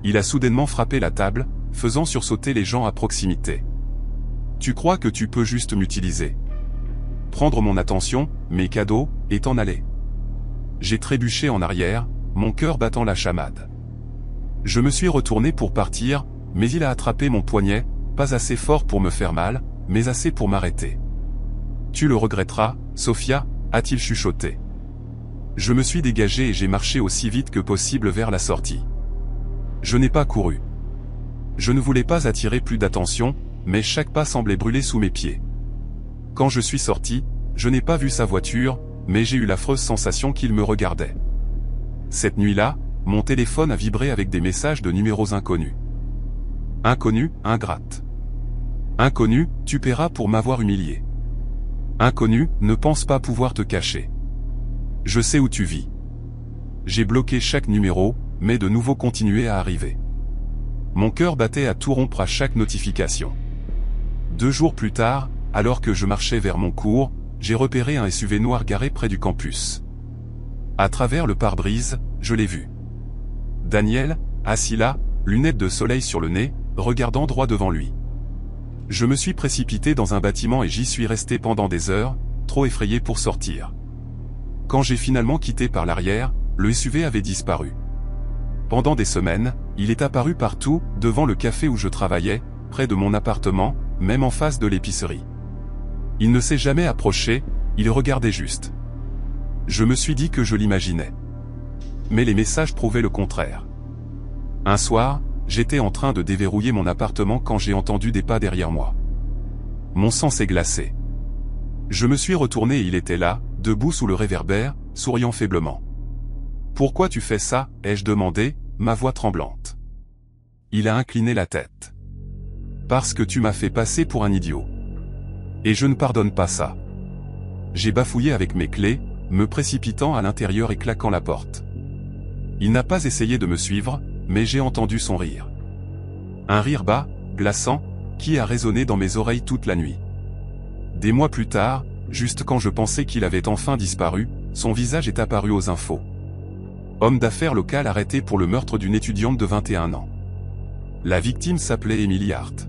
Il a soudainement frappé la table, faisant sursauter les gens à proximité. Tu crois que tu peux juste m'utiliser? Prendre mon attention, mes cadeaux, et t'en aller. J'ai trébuché en arrière, mon cœur battant la chamade. Je me suis retourné pour partir, mais il a attrapé mon poignet, pas assez fort pour me faire mal, mais assez pour m'arrêter. Tu le regretteras, Sophia, a-t-il chuchoté. Je me suis dégagé et j'ai marché aussi vite que possible vers la sortie. Je n'ai pas couru. Je ne voulais pas attirer plus d'attention, mais chaque pas semblait brûler sous mes pieds. Quand je suis sorti, je n'ai pas vu sa voiture, mais j'ai eu l'affreuse sensation qu'il me regardait. Cette nuit-là, mon téléphone a vibré avec des messages de numéros inconnus. Inconnu, ingrate. Inconnu, tu paieras pour m'avoir humilié. Inconnu, ne pense pas pouvoir te cacher. Je sais où tu vis. J'ai bloqué chaque numéro, mais de nouveaux continuaient à arriver. Mon cœur battait à tout rompre à chaque notification. 2 jours plus tard, alors que je marchais vers mon cours, j'ai repéré un SUV noir garé près du campus. À travers le pare-brise, je l'ai vu. Daniel, assis là, lunettes de soleil sur le nez, regardant droit devant lui. Je me suis précipité dans un bâtiment et j'y suis resté pendant des heures, trop effrayé pour sortir. Quand j'ai finalement quitté par l'arrière, le SUV avait disparu. Pendant des semaines, il est apparu partout, devant le café où je travaillais, près de mon appartement, même en face de l'épicerie. Il ne s'est jamais approché, il regardait juste. Je me suis dit que je l'imaginais. Mais les messages prouvaient le contraire. Un soir, j'étais en train de déverrouiller mon appartement quand j'ai entendu des pas derrière moi. Mon sang s'est glacé. Je me suis retourné et il était là, debout sous le réverbère, souriant faiblement. « Pourquoi tu fais ça ?» ai-je demandé, ma voix tremblante. Il a incliné la tête. « Parce que tu m'as fait passer pour un idiot. Et je ne pardonne pas ça. » J'ai bafouillé avec mes clés, me précipitant à l'intérieur et claquant la porte. Il n'a pas essayé de me suivre, mais j'ai entendu son rire. Un rire bas, glaçant, qui a résonné dans mes oreilles toute la nuit. Des mois plus tard, juste quand je pensais qu'il avait enfin disparu, son visage est apparu aux infos. Homme d'affaires local arrêté pour le meurtre d'une étudiante de 21 ans. La victime s'appelait Emily Hart.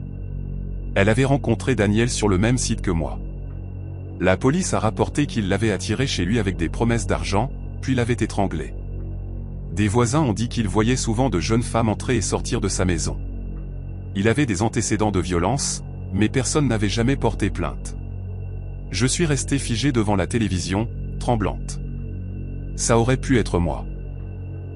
Elle avait rencontré Daniel sur le même site que moi. La police a rapporté qu'il l'avait attiré chez lui avec des promesses d'argent, puis l'avait étranglé. Des voisins ont dit qu'il voyait souvent de jeunes femmes entrer et sortir de sa maison. Il avait des antécédents de violence, mais personne n'avait jamais porté plainte. Je suis restée figée devant la télévision, tremblante. Ça aurait pu être moi.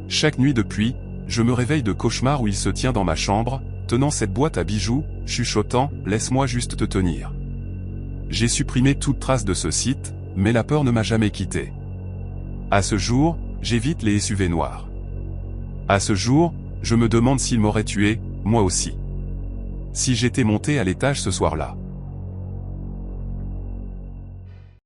Chaque nuit depuis, je me réveille de cauchemars où il se tient dans ma chambre, tenant cette boîte à bijoux, chuchotant « Laisse-moi juste te tenir ». J'ai supprimé toute trace de ce site, mais la peur ne m'a jamais quitté. À ce jour, j'évite les SUV noirs. À ce jour, je me demande s'il m'aurait tué, moi aussi. Si j'étais monté à l'étage ce soir-là.